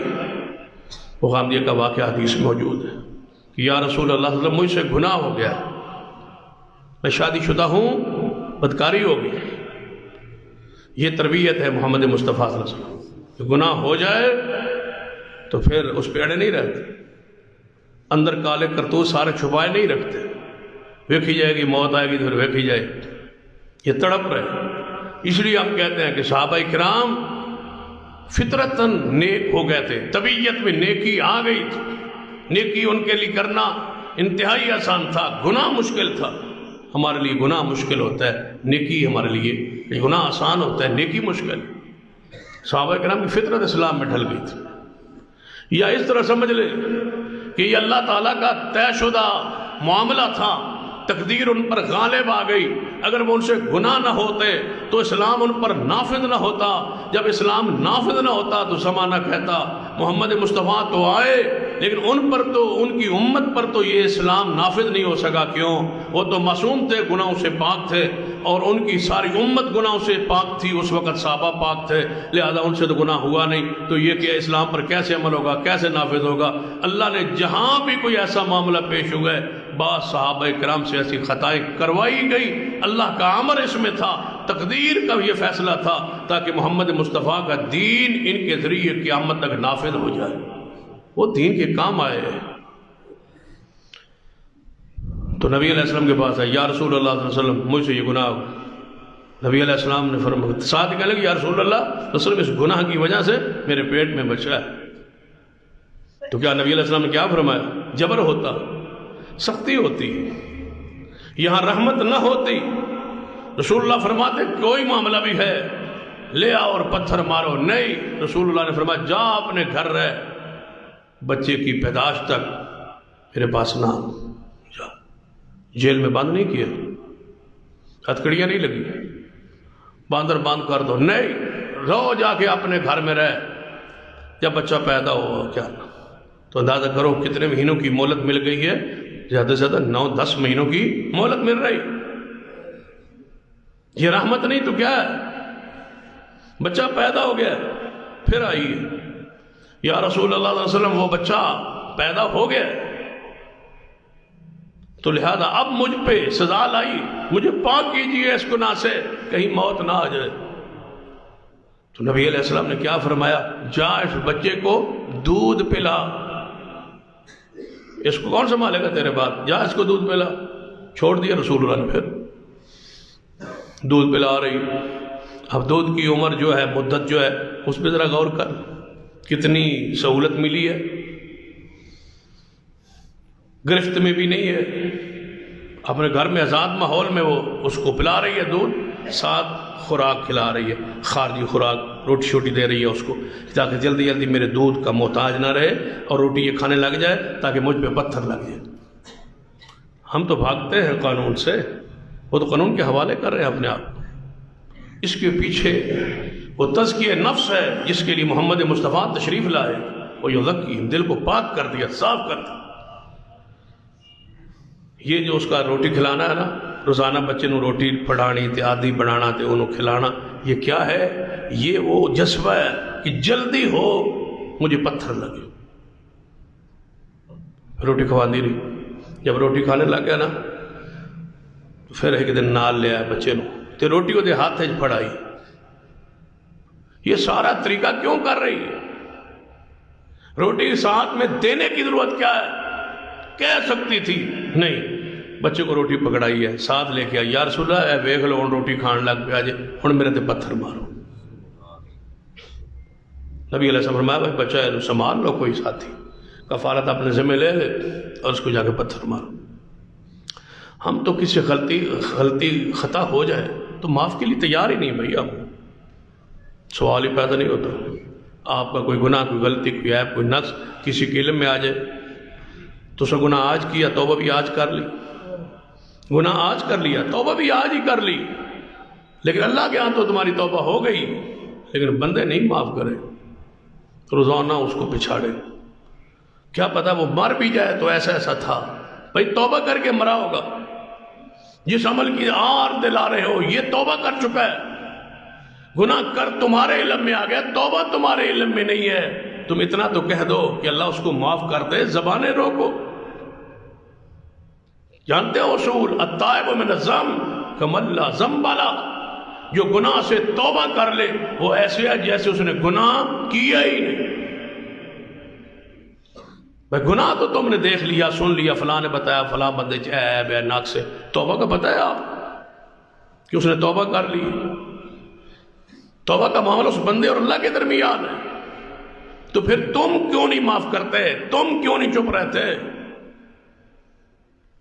وہ غامدیہ کا واقعہ حدیث موجود ہے کہ یا رسول اللہ صلی اللہ علیہ وسلم مجھ سے گناہ ہو گیا، میں شادی شدہ ہوں، بدکاری ہوگی. یہ تربیت ہے محمد مصطفیٰ صلی اللہ علیہ وسلم. گناہ ہو جائے تو پھر اس پہ اڑے نہیں رہتے، اندر کالے کرتوت سارے چھپائے نہیں رکھتے. ویکھی جائے گی، موت آئے گی تو پھر ویکھی جائے گی. یہ تڑپ رہے. اس لیے ہم کہتے ہیں کہ صحابہ کرام فطرتاً نیک ہو گئے تھے، طبیعت میں نیکی آ گئی تھی. نیکی ان کے لیے کرنا انتہائی آسان تھا، گناہ مشکل تھا. ہمارے لیے گناہ مشکل ہوتا ہے، نیکی ہمارے لیے گناہ آسان ہوتا ہے، نیکی مشکل. صحابہ کرام کی فطرت اسلام میں ڈھل گئی تھی. یا اس طرح سمجھ لے کہ یہ اللہ تعالیٰ کا طے شدہ معاملہ تھا، تقدیر ان پر غالب آ گئی. اگر وہ ان سے گناہ نہ ہوتے تو اسلام ان پر نافذ نہ ہوتا. جب اسلام نافذ نہ ہوتا تو زمانہ کہتا محمد مصطفیٰ تو آئے لیکن ان پر تو، ان کی امت پر تو یہ اسلام نافذ نہیں ہو سکا. کیوں؟ وہ تو معصوم تھے، گناہوں سے پاک تھے، اور ان کی ساری امت گناہوں سے پاک تھی. اس وقت صحابہ پاک تھے، لہذا ان سے تو گناہ ہوا نہیں. تو یہ کہ اسلام پر کیسے عمل ہوگا، کیسے نافذ ہوگا؟ اللہ نے جہاں بھی کوئی ایسا معاملہ پیش ہوا ہے، بعض صحابہ کرام سے ایسی خطائیں کروائی گئی. اللہ کا امر اس میں تھا، تقدیر کا یہ فیصلہ تھا تاکہ محمد مصطفیٰ کا دین ان کے ذریعے قیامت تک نافذ ہو جائے، وہ دین کے کام آئے. تو نبی علیہ السلام کے پاس ہے، یا رسول اللہ صلی اللہ علیہ وسلم مجھ سے یہ گناہ ہو. نبی علیہ السلام نے فرمایا، ساتھ کہنے لگے یا رسول اللہ وسلم اس گناہ کی وجہ سے میرے پیٹ میں بچہ ہے۔ تو کیا نبی علیہ السلام نے کیا فرمایا؟ جبر ہوتا، سختی ہوتی، یہاں رحمت نہ ہوتی۔ رسول اللہ فرماتے کوئی معاملہ بھی ہے لے آؤ اور پتھر مارو، نہیں، رسول اللہ نے فرمایا جا اپنے گھر رہ، بچے کی پیدائش تک میرے پاس نہ جا۔ جیل میں بند نہیں کیا، ہتھکڑیاں نہیں لگی باندر باندھ کر دو، نہیں، رو جا کے اپنے گھر میں رہ، جب بچہ پیدا ہو کیا تو اندازہ کرو کتنے مہینوں کی مہلت مل گئی ہے، زیادہ سے زیادہ 9-10 مہینوں کی مہلت مل رہی۔ یہ رحمت نہیں تو کیا ہے؟ بچہ پیدا ہو گیا، پھر آئیے یا رسول اللہ صلی اللہ علیہ وسلم وہ بچہ پیدا ہو گیا تو لہذا اب مجھ پہ سزا لائی، مجھے پاک کیجیے اس گناہ سے، کہیں موت نہ آ جائے۔ تو نبی علیہ السلام نے کیا فرمایا؟ جا اس بچے کو دودھ پلا، اس کو کون سنبھالے گا تیرے بعد، جا اس کو دودھ پلا۔ چھوڑ دیا رسول اللہ نے، پھر دودھ پلا رہی۔ اب دودھ کی عمر جو ہے، مدت جو ہے، اس پہ ذرا غور کر، کتنی سہولت ملی ہے، گرفت میں بھی نہیں ہے، اپنے گھر میں آزاد ماحول میں وہ اس کو پلا رہی ہے دودھ، ساتھ خوراک کھلا رہی ہے، خارجی خوراک، روٹی شوٹی دے رہی ہے اس کو، تاکہ جلدی جلدی میرے دودھ کا محتاج نہ رہے اور روٹی یہ کھانے لگ جائے تاکہ مجھ پہ پتھر لگ جائے۔ ہم تو بھاگتے ہیں قانون سے، وہ تو قانون کے حوالے کر رہے ہیں اپنے آپ۔ اس کے پیچھے وہ تزکیہ نفس ہے جس کے لیے محمد مصطفیٰ تشریف لائے، وہ یزکی، دل کو پاک کر دیا، صاف کر دیا۔ یہ جو اس کا روٹی کھلانا ہے نا، روزانہ بچے نو روٹی پڑھانی تے عادی بنانا تے انہوں کھلانا، یہ کیا ہے؟ یہ وہ جذبہ ہے کہ جلدی ہو مجھے پتھر لگے۔ روٹی کھواندی رہی، جب روٹی کھانے لگ گیا نا تو پھر ایک دن نال لے آئے بچے نو تے روٹی کو دے ہاتھ پھڑائی۔ یہ سارا طریقہ کیوں کر رہی ہے؟ روٹی ساتھ میں دینے کی ضرورت کیا ہے؟ کہہ سکتی تھی، نہیں، بچے کو روٹی پکڑائی ہے، ساتھ لے کے آئی، یا رسول اللہ اے ویکھ لو ہن روٹی کھان لگ پیا جے، ہن میرے تے پتھر مارو۔ نبی علیہ السلام فرمایا بھائی بچہ ہے سنبھال لو، کوئی ساتھی کفالت اپنے ذمہ لے لے اور اس کو جا کے پتھر مارو۔ ہم تو کسی غلطی خطا ہو جائے تو معاف کے لیے تیار ہی نہیں بھائی، اب سوال ہی پیدا نہیں ہوتا۔ آپ کا کوئی گناہ، کوئی غلطی، کوئی عیب، کوئی نقص کسی کے علم میں آ جائے تو سو گناہ آج کیا، توبہ بھی آج کر لی، گناہ آج کر لیا، توبہ بھی آج ہی کر لی، لیکن اللہ کے ہاں تو تمہاری توبہ ہو گئی، لیکن بندے نہیں معاف کرے، روزانہ اس کو پچھاڑے۔ کیا پتا وہ مر بھی جائے تو ایسا ایسا تھا، بھائی توبہ کر کے مرا ہوگا، جس عمل کی آر دلا رہے ہو یہ توبہ کر چکا ہے، گناہ کر تمہارے علم میں آ گیا، توبہ تمہارے علم میں نہیں ہے، تم اتنا تو کہہ دو کہ اللہ اس کو معاف کر دے، زبانیں روکو۔ جانتے ہو اصول التائب من الذنب کمن لا ذنب لہ، جو گناہ سے توبہ کر لے وہ ایسے ہے جیسے اس نے گناہ کیا ہی نہیں۔ بھائی گناہ تو تم نے دیکھ لیا، سن لیا، فلاں نے بتایا فلاں بندے عیب ہے ناک سے، توبہ کا بتایا آپ کہ اس نے توبہ کر لی۔ توبہ کا معاملہ اس بندے اور اللہ کے درمیان ہے، تو پھر تم کیوں نہیں معاف کرتے؟ تم کیوں نہیں چپ رہتے؟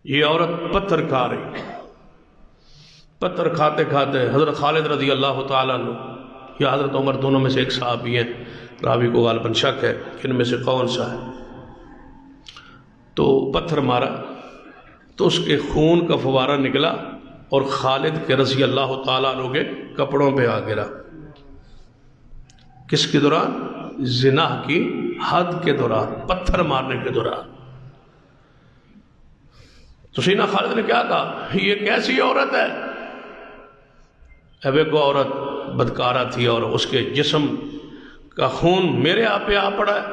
یہ عورت پتھر کھا رہی، پتھر کھاتے کھاتے حضرت خالد رضی اللہ تعالیٰ عنہ یا حضرت عمر، دونوں میں سے ایک صحابی ہیں، راوی کو غالباً شک ہے کہ ان میں سے کون سا ہے، تو پتھر مارا تو اس کے خون کا فوارہ نکلا اور خالد کے رضی اللہ تعالیٰ عنہ کے کپڑوں پہ آ گرا۔ کس کے دوران؟ زنا کی حد کے دوران، پتھر مارنے کے دوران۔ تو سیدنا خالد نے کیا کہا؟ یہ کیسی عورت ہے؟ ابے کو عورت بدکارہ تھی اور اس کے جسم کا خون میرے آپ پہ آ پڑا ہے۔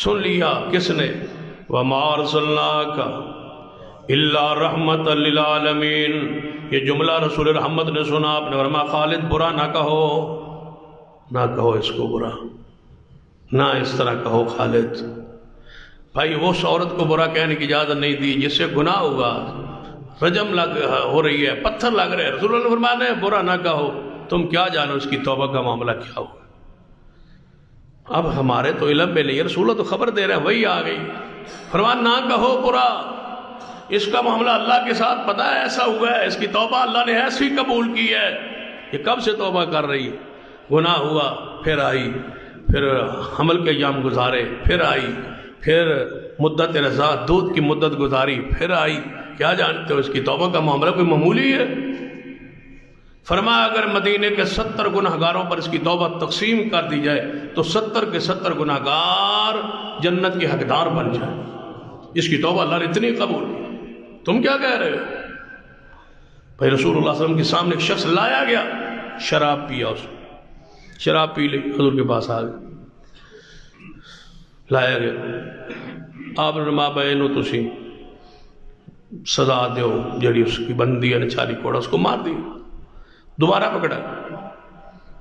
سن لیا کس نے؟ وَمَا أَرْسَلْنَاكَ إِلَّا رَحْمَةً لِلْعَالَمِينَ، یہ جملہ رسول رحمت نے سنا، آپ نے فرمایا خالد برا نہ کہو، نہ کہو اس کو برا، نہ اس طرح کہو خالد۔ بھائی وہ عورت کو برا کہنے کی اجازت نہیں دی جس سے گناہ ہوگا، رجم ہو رہی ہے، پتھر لگ رہے ہیں، رسول اللہ نے فرمایا برا نہ کہو، تم کیا جانو اس کی توبہ کا معاملہ کیا ہو۔ اب ہمارے تو علم میں نہیں، رسول اللہ تو خبر دے رہے ہیں، وہی آ گئی، فرمایا نہ کہو برا، اس کا معاملہ اللہ کے ساتھ پتہ ہے ایسا ہوا ہے، اس کی توبہ اللہ نے ایسی قبول کی ہے، یہ کب سے توبہ کر رہی ہے، گناہ ہوا پھر آئی، پھر حمل کے ایام گزارے پھر آئی، پھر مدت رضا دودھ کی مدت گزاری پھر آئی، کیا جانتے ہو اس کی توبہ کا معاملہ کوئی معمولی ہے؟ فرمایا اگر مدینے کے 70 گناہگاروں پر اس کی توبہ تقسیم کر دی جائے تو 70 کے 70 گناہگار جنت کے حقدار بن جائے، اس کی توبہ اللہ نے اتنی قبول کی۔ تم کیا کہہ رہے ہو؟ بھائی رسول اللہ صلی اللہ علیہ وسلم کے سامنے ایک شخص لایا گیا، شراب پیا، اس نے شراب پی لی، حضور کے پاس آ گئے، لایا گیا، آپ نے ماں بہنوں تسی سزا دیو جڑی اس کی بندی ہے نچاری کوڑا، اس کو مار دی، دوبارہ پکڑا،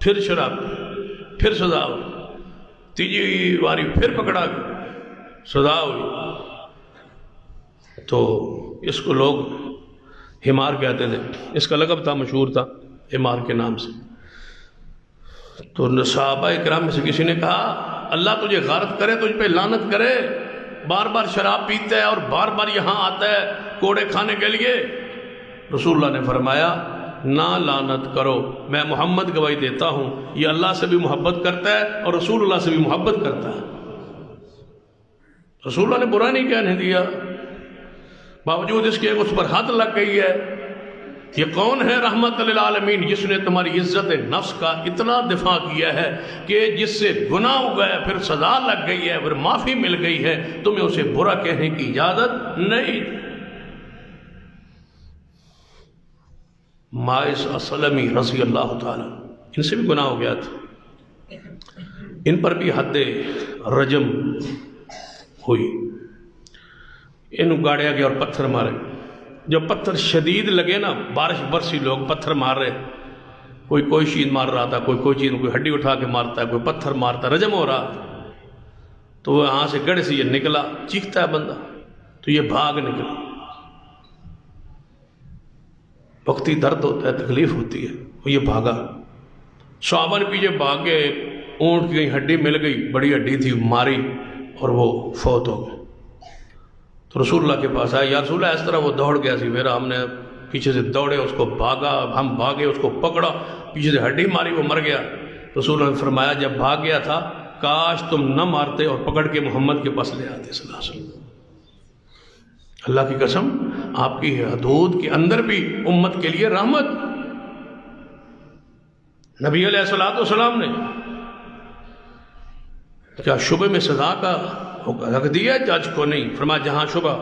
پھر شراب، پھر سزا ہوئی، تیجی باری پھر پکڑا گیا، سزا ہوئی، تو اس کو لوگ حمار کہتے تھے، اس کا لقب تھا، مشہور تھا حمار کے نام سے۔ تو صحابہ اکرام میں سے کسی نے کہا اللہ تجھے غارت کرے، تجھ پہ لعنت کرے، بار بار شراب پیتا ہے اور بار بار یہاں آتا ہے کوڑے کھانے کے لیے۔ رسول اللہ نے فرمایا نہ لعنت کرو، میں محمد گواہی دیتا ہوں یہ اللہ سے بھی محبت کرتا ہے اور رسول اللہ سے بھی محبت کرتا ہے۔ رسول اللہ نے برا نہیں کہنے دیا، باوجود اس کے اس پر حد لگ گئی ہے۔ یہ کون ہے رحمت للعالمین جس نے تمہاری عزت نفس کا اتنا دفاع کیا ہے کہ جس سے گناہ ہو گیا پھر سزا لگ گئی ہے، پھر معافی مل گئی ہے، تمہیں اسے برا کہنے کی اجازت نہیں۔ مائس اسلمی رضی اللہ تعالی ان سے بھی گناہ ہو گیا تھا، ان پر بھی حد رجم ہوئی، انہوں گاڑیا گیا اور پتھر مارے۔ جب پتھر شدید لگے نا، بارش برسی، لوگ پتھر مار رہے، کوئی چیز مار رہا تھا، کوئی چیز، کوئی ہڈی اٹھا کے مارتا ہے، کوئی پتھر مارتا ہے، رجم ہو رہا، تو وہ یہاں سے گڑھے سے یہ نکلا، چیختا ہے بندہ، تو یہ بھاگ نکلا۔ وقتی درد ہوتا ہے، تکلیف ہوتی ہے، وہ یہ بھاگا، صحابہ نے پیچھے بھاگ کے اونٹ کی ہڈی مل گئی، بڑی ہڈی تھی، ماری اور وہ فوت ہو گئے۔ تو رسول اللہ کے پاس آیا، یا رسول اللہ اس طرح وہ دوڑ گیا سی میرا، ہم نے پیچھے سے دوڑے، اس کو بھاگا، ہم بھاگے، اس کو پکڑا، پیچھے سے ہڈی ماری، وہ مر گیا۔ رسول اللہ نے فرمایا جب بھاگ گیا تھا کاش تم نہ مارتے اور پکڑ کے محمد کے پاس لے آتے صلی اللہ علیہ وسلم۔ اللہ کی قسم، آپ کی حدود کے اندر بھی امت کے لیے رحمت۔ نبی علیہ الصلوۃ والسلام نے کیا شبہ میں سزا کا حق دیا جج کو؟ نہیں، فرمایا جہاں شبہ،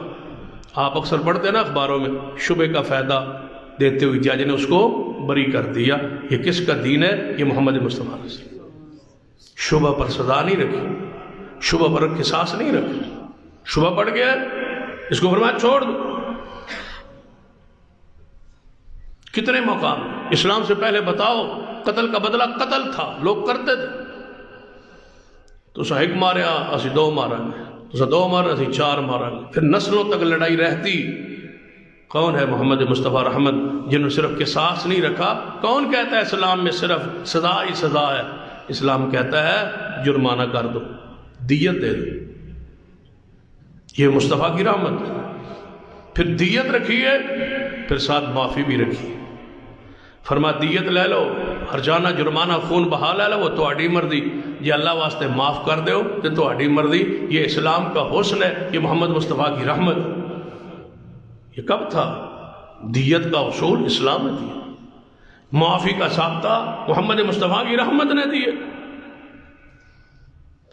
آپ اکثر پڑھتے ہیں نا اخباروں میں، شبہ کا فائدہ دیتے ہوئے جج نے اس کو بری کر دیا۔ یہ کس کا دین ہے؟ یہ محمد مصطفیٰ علیہ السلام۔ شبہ پر سزا نہیں رکھی، شبہ پر قصاص نہیں رکھی، شبہ پڑ گیا اس کو فرمایا چھوڑ دو۔ کتنے مقام اسلام سے پہلے بتاؤ قتل کا بدلہ قتل تھا، لوگ کرتے تھے، تو سا ایک ماریا اسی دو مارا گے، تو سا دو مارا اسی چار مارا گے، پھر نسلوں تک لڑائی رہتی۔ کون ہے محمد مصطفیٰ رحمت جنہوں نے صرف قصاص نہیں رکھا؟ کون کہتا ہے اسلام میں صرف سزا ہی سزا ہے؟ اسلام کہتا ہے جرمانہ کر دو، دیت دے دو، یہ مصطفیٰ کی رحمت۔ پھر دیت رکھی ہے، پھر ساتھ معافی بھی رکھی، فرما دیت لے لو، ہرجانہ جرمانہ خون بہا لے لو، وہ تہاڈی مرضی، جی اللہ واسطے معاف کر دیو تو تہاڈی مرضی۔ یہ اسلام کا حسن ہے، یہ محمد مصطفیٰ کی رحمت۔ یہ کب تھا؟ دیت کا اصول اسلام نے دیا، معافی کا ضابطہ محمد مصطفیٰ کی رحمت نے دیے۔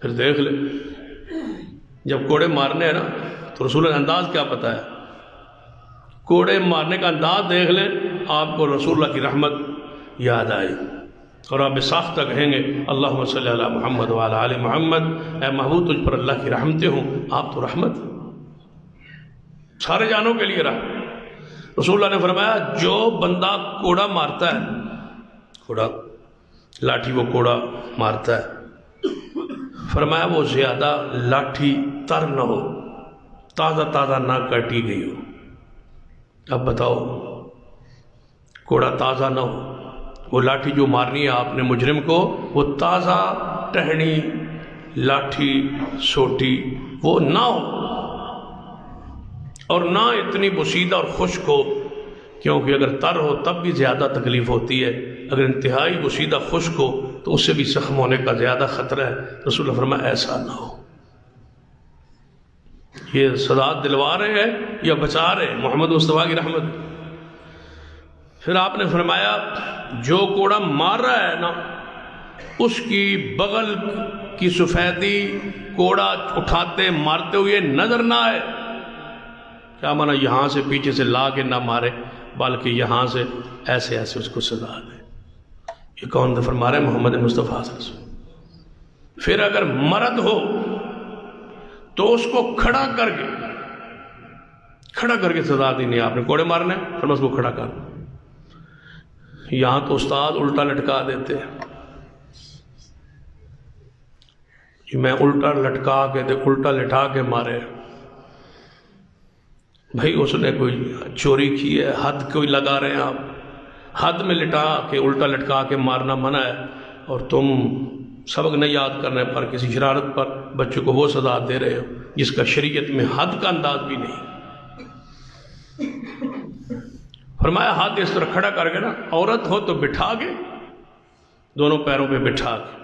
پھر دیکھ لے جب کوڑے مارنے ہیں نا تو رسول کا انداز کیا پتہ ہے؟ کوڑے مارنے کا انداز دیکھ لیں، آپ کو رسول اللہ کی رحمت یاد آئے اور آپ ساختہ کہیں گے اللہم صلی علی محمد وعلی آل محمد، اے محبوب تجھ پر اللہ کی رحمتیں ہوں، آپ تو رحمت سارے جانوں کے لیے رحمت۔ رسول اللہ نے فرمایا جو بندہ کوڑا مارتا ہے، کوڑا لاٹھی وہ کوڑا مارتا ہے، فرمایا وہ زیادہ لاٹھی تر نہ ہو، تازہ تازہ نہ کٹی گئی ہو، اب بتاؤ کوڑا تازہ نہ ہو، وہ لاٹھی جو مارنی ہے آپ نے مجرم کو، وہ تازہ ٹہنی لاٹھی سوٹی وہ نہ ہو، اور نہ اتنی بسیدہ اور خشک ہو، کیونکہ اگر تر ہو تب بھی زیادہ تکلیف ہوتی ہے، اگر انتہائی بسیدہ خشک ہو تو اس سے بھی زخم ہونے کا زیادہ خطرہ ہے۔ رسول اللہ فرمایا ایسا نہ ہو۔ یہ سزا دلوا رہے ہیں یا بچا رہے ہیں؟ محمد مصطفیٰ کی رحمت۔ پھر آپ نے فرمایا جو کوڑا مار رہا ہے نا، اس کی بغل کی سفیدی کوڑا اٹھاتے مارتے ہوئے نظر نہ آئے۔ کیا مانا؟ یہاں سے پیچھے سے لا کے نہ مارے، بلکہ یہاں سے ایسے ایسے اس کو سزا دے۔ یہ کون دے فرما رہے ہیں؟ محمد مصطفیٰ صلی اللہ علیہ وسلم۔ پھر اگر مرد ہو تو اس کو کھڑا کر کے سزا دینی۔ آپ نے کوڑے مارنے، پھر اس کو کھڑا کر۔ یہاں تو استاد الٹا لٹکا دیتے ہیں، میں الٹا لٹکا کے الٹا لٹا کے مارے۔ بھائی اس نے کوئی چوری کی ہے، حد کوئی لگا رہے ہیں آپ، حد میں لٹا کے الٹا لٹکا کے مارنا منع ہے، اور تم سبق نہیں یاد کرنے پر کسی شرارت پر بچوں کو وہ سزا دے رہے ہو جس کا شریعت میں حد کا انداز بھی نہیں۔ فرمایا ہاتھ اس طرح کھڑا کر کے نا، عورت ہو تو بٹھا کے، دونوں پیروں پہ بٹھا کے،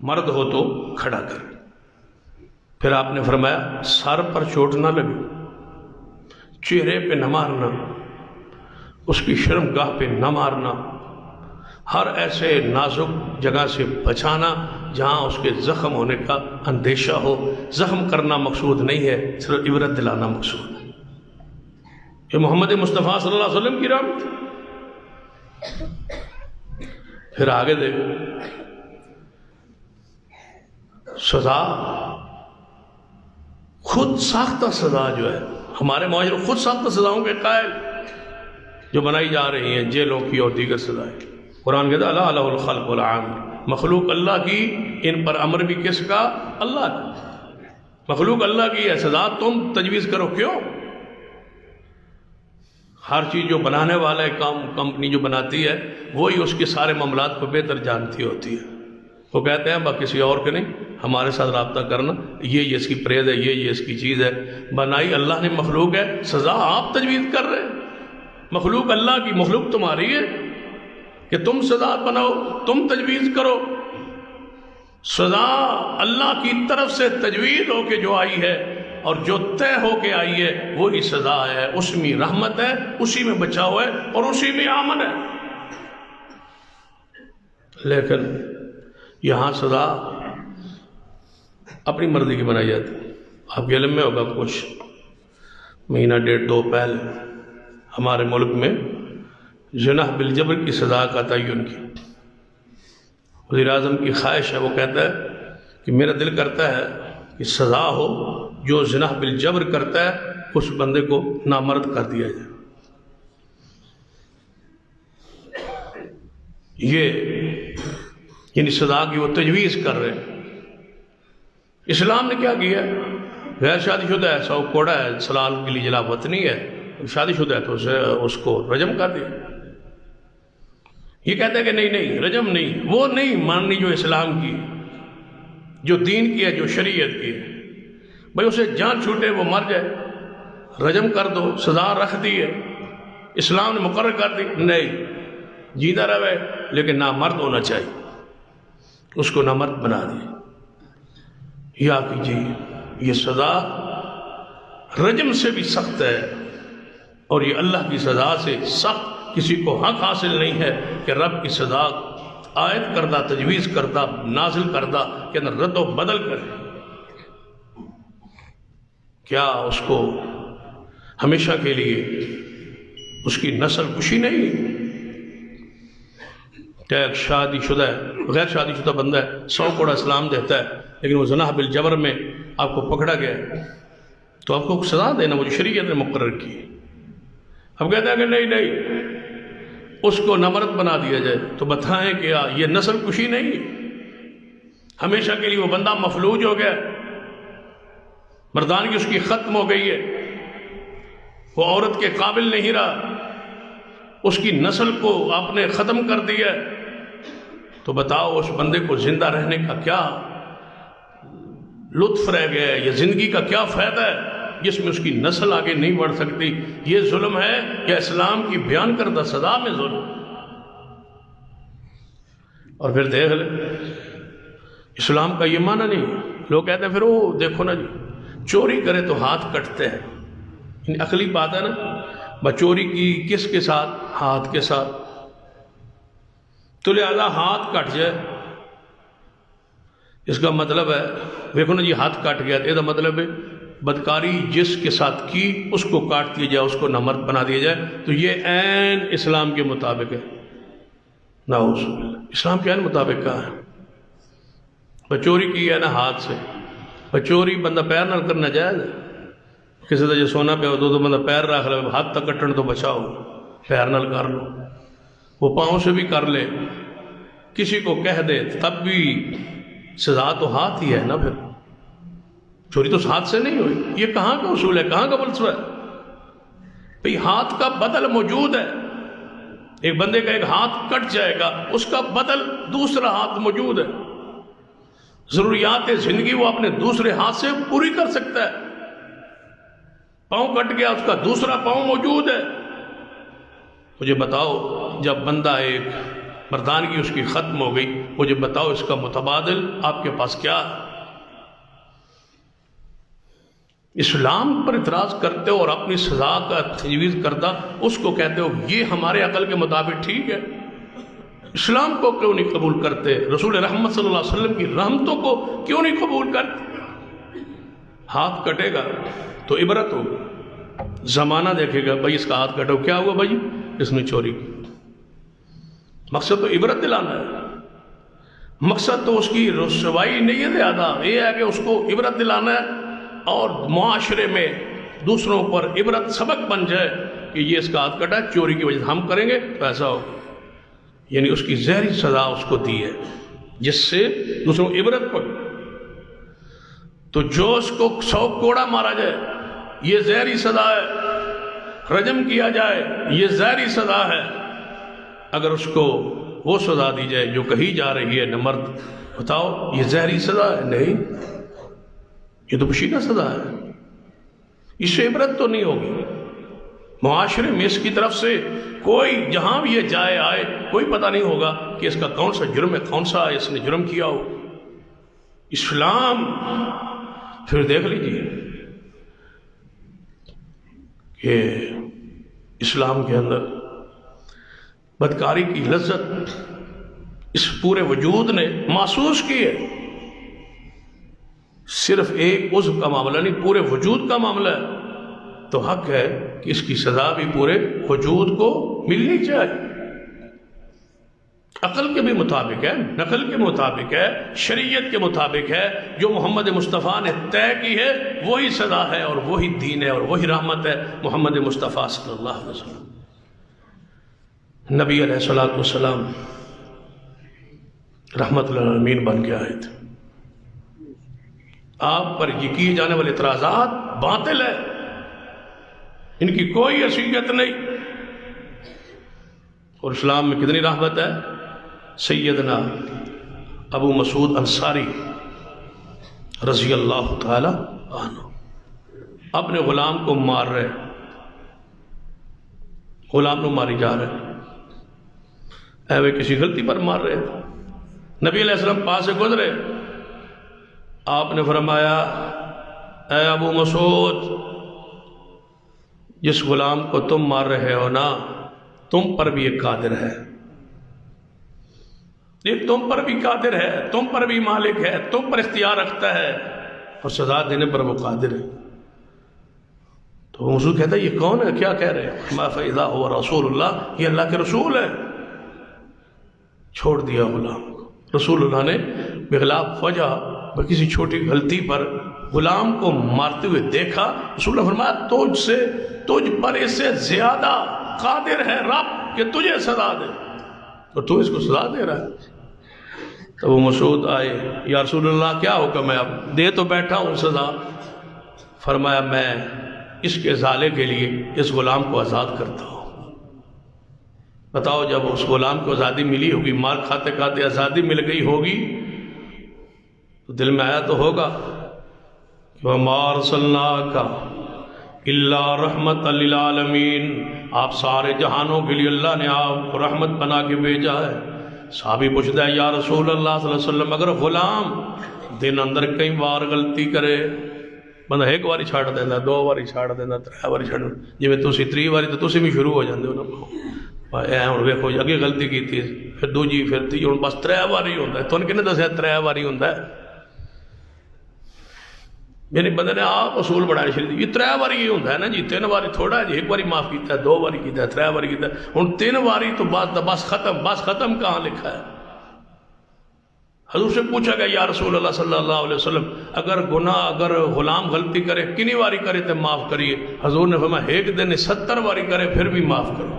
مرد ہو تو کھڑا کر۔ پھر آپ نے فرمایا سر پر چوٹ نہ لگے، چہرے پہ نہ مارنا، اس کی شرم گاہ پہ نہ مارنا، ہر ایسے نازک جگہ سے بچانا جہاں اس کے زخم ہونے کا اندیشہ ہو۔ زخم کرنا مقصود نہیں ہے، صرف عبرت دلانا مقصود ہے۔ یہ محمد مصطفیٰ صلی اللہ علیہ وسلم کی رحمت۔ پھر آگے دیکھو، سزا خود ساختہ سزا جو ہے، ہمارے معاشرے خود ساختہ سزاؤں کے قائل جو بنائی جا رہی ہیں، جیلوں کی اور دیگر سزائیں۔ قرآن کہتا ہے اللہ الہ الخلق والامر، مخلوق اللہ کی، ان پر امر بھی کس کا؟ اللہ کا۔ مخلوق اللہ کی ہے، سزا تم تجویز کرو، کیوں؟ ہر چیز جو بنانے والا ہے، کمپنی جو بناتی ہے، وہی اس کے سارے معاملات کو بہتر جانتی ہوتی ہے۔ وہ کہتے ہیں با کسی اور کے نہیں، ہمارے ساتھ رابطہ کرنا، یہ اس کی پرہیز ہے، یہ اس کی چیز ہے۔ بنائی اللہ نے مخلوق ہے، سزا آپ تجویز کر رہے ہیں۔ مخلوق اللہ کی، مخلوق تمہاری ہے کہ تم سزا بناؤ، تم تجویز کرو۔ سزا اللہ کی طرف سے تجویز ہو کے جو آئی ہے اور جو طے ہو کے آئی ہے وہی سزا ہے، اس میں رحمت ہے، اسی میں بچاؤ ہے اور اسی میں امن ہے۔ لیکن یہاں سزا اپنی مرضی کی بنائی جاتی ہے۔ آپ کے علم میں ہوگا کچھ مہینہ ڈیڑھ دو پہلے ہمارے ملک میں جناح بالجبر کی سزا کا تعین کیا۔ وزیر اعظم کی خواہش ہے، وہ کہتا ہے کہ میرا دل کرتا ہے کہ سزا ہو، جو جناح بالجبر کرتا ہے اس بندے کو نامرد کر دیا جائے۔ یہ یعنی سزا کی وہ تجویز کر رہے ہیں۔ اسلام نے کیا کیا؟ غیر شادی شدہ ہے، سو کوڑا ہے، سلال کے لیے جلا وطنی ہے، شادی شدہ ہے تو اس کو رجم کر دیا۔ یہ کہتے ہیں کہ نہیں رجم نہیں، وہ نہیں ماننی جو اسلام کی، جو دین کی ہے، جو شریعت کی ہے۔ بھائی اسے جان چھوٹے وہ مر جائے، رجم کر دو، سزا رکھ دی ہے، اسلام نے مقرر کر دی، نہیں جیتا رہے لیکن نامرد ہونا چاہیے، اس کو نامرد بنا دیا۔ یا کیجیے یہ سزا رجم سے بھی سخت ہے، اور یہ اللہ کی سزا سے سخت کسی کو حق حاصل نہیں ہے کہ رب کی سزا عائد کردہ، تجویز کردہ، نازل کردہ کے اندر رد و بدل کرے۔ کیا اس کو ہمیشہ کے لیے اس کی نسل کشی نہیں؟ کیا ایک شادی شدہ ہے، غیر شادی شدہ بندہ ہے، 100 کوڑا اسلام دیتا ہے، لیکن وہ زنا بالجبر میں آپ کو پکڑا گیا تو آپ کو سزا دینا وہ جو شریعت نے مقرر کی۔ اب کہتے ہیں کہ نہیں اس کو نامرد بنا دیا جائے، تو بتائیں کہ یہ نسل کشی نہیں ہے؟ ہمیشہ کے لیے وہ بندہ مفلوج ہو گیا، مردانگی اس کی ختم ہو گئی ہے۔ وہ عورت کے قابل نہیں رہا، اس کی نسل کو آپ نے ختم کر دیا، تو بتاؤ اس بندے کو زندہ رہنے کا کیا لطف رہ گیا ہے، یا زندگی کا کیا فائدہ ہے جس میں اس کی نسل آگے نہیں بڑھ سکتی؟ یہ ظلم ہے یا اسلام کی بیان کردہ سزا میں ظلم؟ اور پھر دیکھ لیں اسلام کا یہ معنی نہیں، لوگ کہتے ہیں پھر وہ دیکھو نا جی چوری کرے تو ہاتھ کٹتے ہیں، عقلی بات ہے نا، چوری کی کس کے ساتھ؟ ہاتھ کے ساتھ، تو لہذا ہاتھ کٹ جائے، اس کا مطلب ہے دیکھو نا جی ہاتھ کٹ گیا، یہ مطلب ہے بدکاری جس کے ساتھ کی اس کو کاٹ دیا جائے، اس کو نامرد بنا دیا جائے، تو یہ عین اسلام کے مطابق ہے۔ نعوذ باللہ، اسلام کے عین مطابق کہا ہے؟ چوری کی ہے نا ہاتھ سے، چوری بندہ پیر نہ کرنا جائز ہے، کسی طرح سونا پہ تو بندہ پیر رکھ لے، ہاتھ تک کٹن تو بچاؤ، پیر نہ کر لو، وہ پاؤں سے بھی کر لے، کسی کو کہہ دے تب بھی سزا تو ہاتھ ہی ہے نا، پھر چوری تو ہاتھ سے نہیں ہوئی۔ یہ کہاں کا اصول ہے، کہاں کا فلسفہ ہے؟ بھئی ہاتھ کا بدل موجود ہے، ایک بندے کا ایک ہاتھ کٹ جائے گا، اس کا بدل دوسرا ہاتھ موجود ہے، ضروریات زندگی وہ اپنے دوسرے ہاتھ سے پوری کر سکتا ہے۔ پاؤں کٹ گیا، اس کا دوسرا پاؤں موجود ہے۔ مجھے بتاؤ جب بندہ ایک مردانگی اس کی ختم ہو گئی، مجھے بتاؤ اس کا متبادل آپ کے پاس کیا ہے؟ اسلام پر اعتراض کرتے ہو اور اپنی سزا کا تجویز کردہ اس کو کہتے ہو یہ ہمارے عقل کے مطابق ٹھیک ہے، اسلام کو کیوں نہیں قبول کرتے؟ رسول رحمت صلی اللہ علیہ وسلم کی رحمتوں کو کیوں نہیں قبول کرتے؟ ہاتھ کٹے گا تو عبرت ہوگی، زمانہ دیکھے گا بھائی اس کا ہاتھ کٹو، کیا ہوا بھائی اس نے چوری کی، مقصد تو عبرت دلانا ہے، مقصد تو اس کی رسوائی نہیں ہے زیادہ، یہ ہے کہ اس کو عبرت دلانا ہے اور معاشرے میں دوسروں پر عبرت سبق بن جائے کہ یہ اس کا ہاتھ کٹا ہے چوری کی وجہ سے، ہم کریں گے تو ایسا ہو، یعنی اس کی زہری سزا اس کو دی ہے جس سے دوسروں کو عبرت پڑے۔ تو جو اس کو 100 کوڑا مارا جائے یہ زہری سزا ہے، رجم کیا جائے یہ زہری سزا ہے، اگر اس کو وہ سزا دی جائے جو کہی جا رہی ہے نمرد، بتاؤ یہ زہری سزا ہے؟ نہیں، یہ تو پشیدہ سزا ہے، اس سے عبرت تو نہیں ہوگی۔ معاشرے میں اس کی طرف سے کوئی جہاں بھی یہ جائے آئے کوئی پتہ نہیں ہوگا کہ اس کا کون سا جرم ہے، کون سا اس نے جرم کیا ہو۔ اسلام پھر دیکھ لیجیے کہ اسلام کے اندر بدکاری کی لذت اس پورے وجود نے محسوس کی ہے، صرف ایک عضو کا معاملہ نہیں، پورے وجود کا معاملہ ہے، تو حق ہے کہ اس کی سزا بھی پورے وجود کو ملنی چاہیے، عقل کے بھی مطابق ہے، نقل کے مطابق ہے، شریعت کے مطابق ہے، جو محمد مصطفیٰ نے طے کی ہے وہی سزا ہے اور وہی دین ہے اور وہی رحمت ہے۔ محمد مصطفیٰ صلی اللہ علیہ وسلم نبی علیہ السلام رحمت للعالمین بن کے آئے تھے، آپ پر یہ کیے جانے والے اعتراضات باطل ہے، ان کی کوئی حیثیت نہیں، اور اسلام میں کتنی رحمت ہے۔ سیدنا ابو مسعود انصاری رضی اللہ تعالی عنہ اپنے غلام کو مار رہے، غلام کو ماری جا رہے، وہ کسی غلطی پر مار رہے، نبی علیہ السلام پاس سے گزرے، آپ نے فرمایا اے ابو مسعود جس غلام کو تم مار رہے ہو نا تم پر بھی ایک قادر ہے، یہ تم پر بھی قادر ہے، تم پر بھی مالک ہے، تم پر اختیار رکھتا ہے اور سزا دینے پر وہ قادر ہے۔ تو وہ مسعود کہتا ہے یہ کون ہے، کیا کہہ رہے ہیں؟ ما فإذا هو رسول اللہ، یہ اللہ کے رسول ہے۔ چھوڑ دیا غلام کو، رسول اللہ نے بخلاف وجہ کسی چھوٹی غلطی پر غلام کو مارتے ہوئے دیکھا، رسول اللہ فرمایا تجھ پر اس سے زیادہ قادر ہے رب کہ تجھے سزا دے، اور تو اس کو سزا دے رہا ہے۔ تو وہ مسعود آئے، یا رسول اللہ کیا حکم ہے، اب دے تو بیٹھا ہوں سزا۔ فرمایا میں اس کے ازالے کے لیے اس غلام کو آزاد کرتا ہوں۔ بتاؤ جب اس غلام کو آزادی ملی ہوگی، مار کھاتے کھاتے آزادی مل گئی ہوگی، تو دل میں آیا تو ہوگا وَمَا أَرْسَلْنَاكَ إِلَّا رَحْمَةً لِلْعَالَمِينَ، آپ سارے جہانوں کے لیے اللہ نے آپ کو رحمت بنا کے بھیجا ہے۔ صحابی پوچھتا ہے یا رسول اللہ صلی اللہ علیہ وسلم اگر غلام دن اندر کئی بار غلطی کرے، بندہ ایک باری چھاڑ دینا، دو باری چھاڑ دینا، ترے باری چھاڑ دینا، جی تسی تری باری تو تسی بھی شروع ہو جاندے ہو نا، اے ہن ویکھو اگے غلطی کیتی پھر دوجی پھر تیجی، ہن بس ترے باری ہوندا ہے، تانوں کنے دسیا ترے باری ہوندا ہے؟ میرے بندے نے آپ اصول بنائے شریعت یہ ترے باری ہی ہوتا ہے نا جی، تین باری تھوڑا ہے جی، ایک باری معاف کیتا ہے، دو باری کیتا ہے، ترے باری کیتا ہے، ہن تین باری تو بس ختم کہاں لکھا ہے؟ حضور سے پوچھا گیا یا رسول اللہ صلی اللہ علیہ وسلم اگر گناہ اگر غلام غلطی کرے کنی باری کرے تو معاف کریے؟ حضور نے فرمایا ایک دن 70 باری کرے پھر بھی معاف کرو۔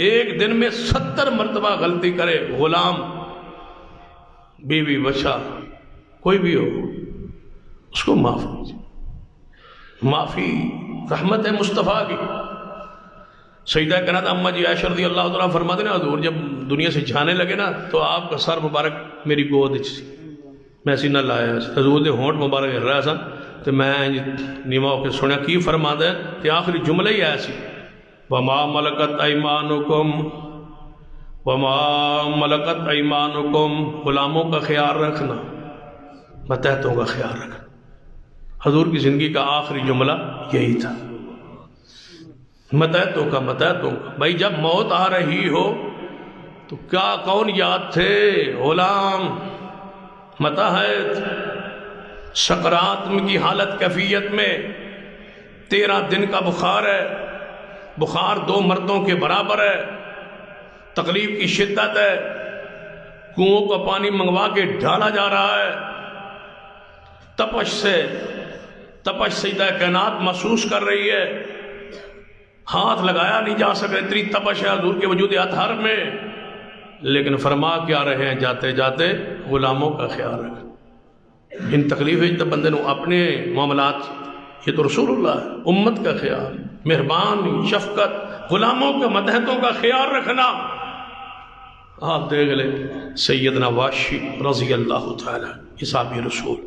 ایک دن میں 70 مرتبہ غلطی کرے غلام، بیوی، بچہ، کوئی بھی ہو، اس کو معاف کیجیے۔ معافی رحمت ہے مصطفیٰ کی۔ سیدہ کائنات اماں جی عائشہ رضی اللہ تعالیٰ فرماتے ہیں حضور جب دنیا سے جانے لگے نا تو آپ کا سر مبارک میری گود سی، میں سینہ لایا، حضور دے ہونٹ مبارک ہل رہا سا تو میں نیما ہو کے سنیا کی فرماتا ہے کہ آخری جملہ ہی آیا سی وَمَا مَلَكَتْ أَيْمَانُكُمْ وَمَا مَلَكَتْ أَيْمَانُكُمْ، غلاموں کا خیال رکھنا، متحتوں کا خیال رکھنا۔ حضور کی زندگی کا آخری جملہ یہی تھا، متحتوں کا بھائی جب موت آ رہی ہو تو کیا کون یاد تھے؟ غلام، متحت، سکرات کی حالت کیفیت میں 13 دن کا بخار ہے، بخار 2 مردوں کے برابر ہے، تکلیف کی شدت ہے، کنووں کا پانی منگوا کے ڈالا جا رہا ہے، تپش سیدہ کائنات محسوس کر رہی ہے، ہاتھ لگایا نہیں جا سکے، اتنی تپش ہے حضور کے وجود اطہر میں، لیکن فرما کیا رہے ہیں جاتے جاتے غلاموں کا خیال رکھ۔ ان تکلیفیں جب بندے نو اپنے معاملات، یہ تو رسول اللہ ہے، امت کا خیال، مہربانی، شفقت، غلاموں کے متحتوں کا خیال رکھنا۔ آپ دیکھ لیں سیدنا واشی رضی اللہ تعالی، یہ صحابی رسول،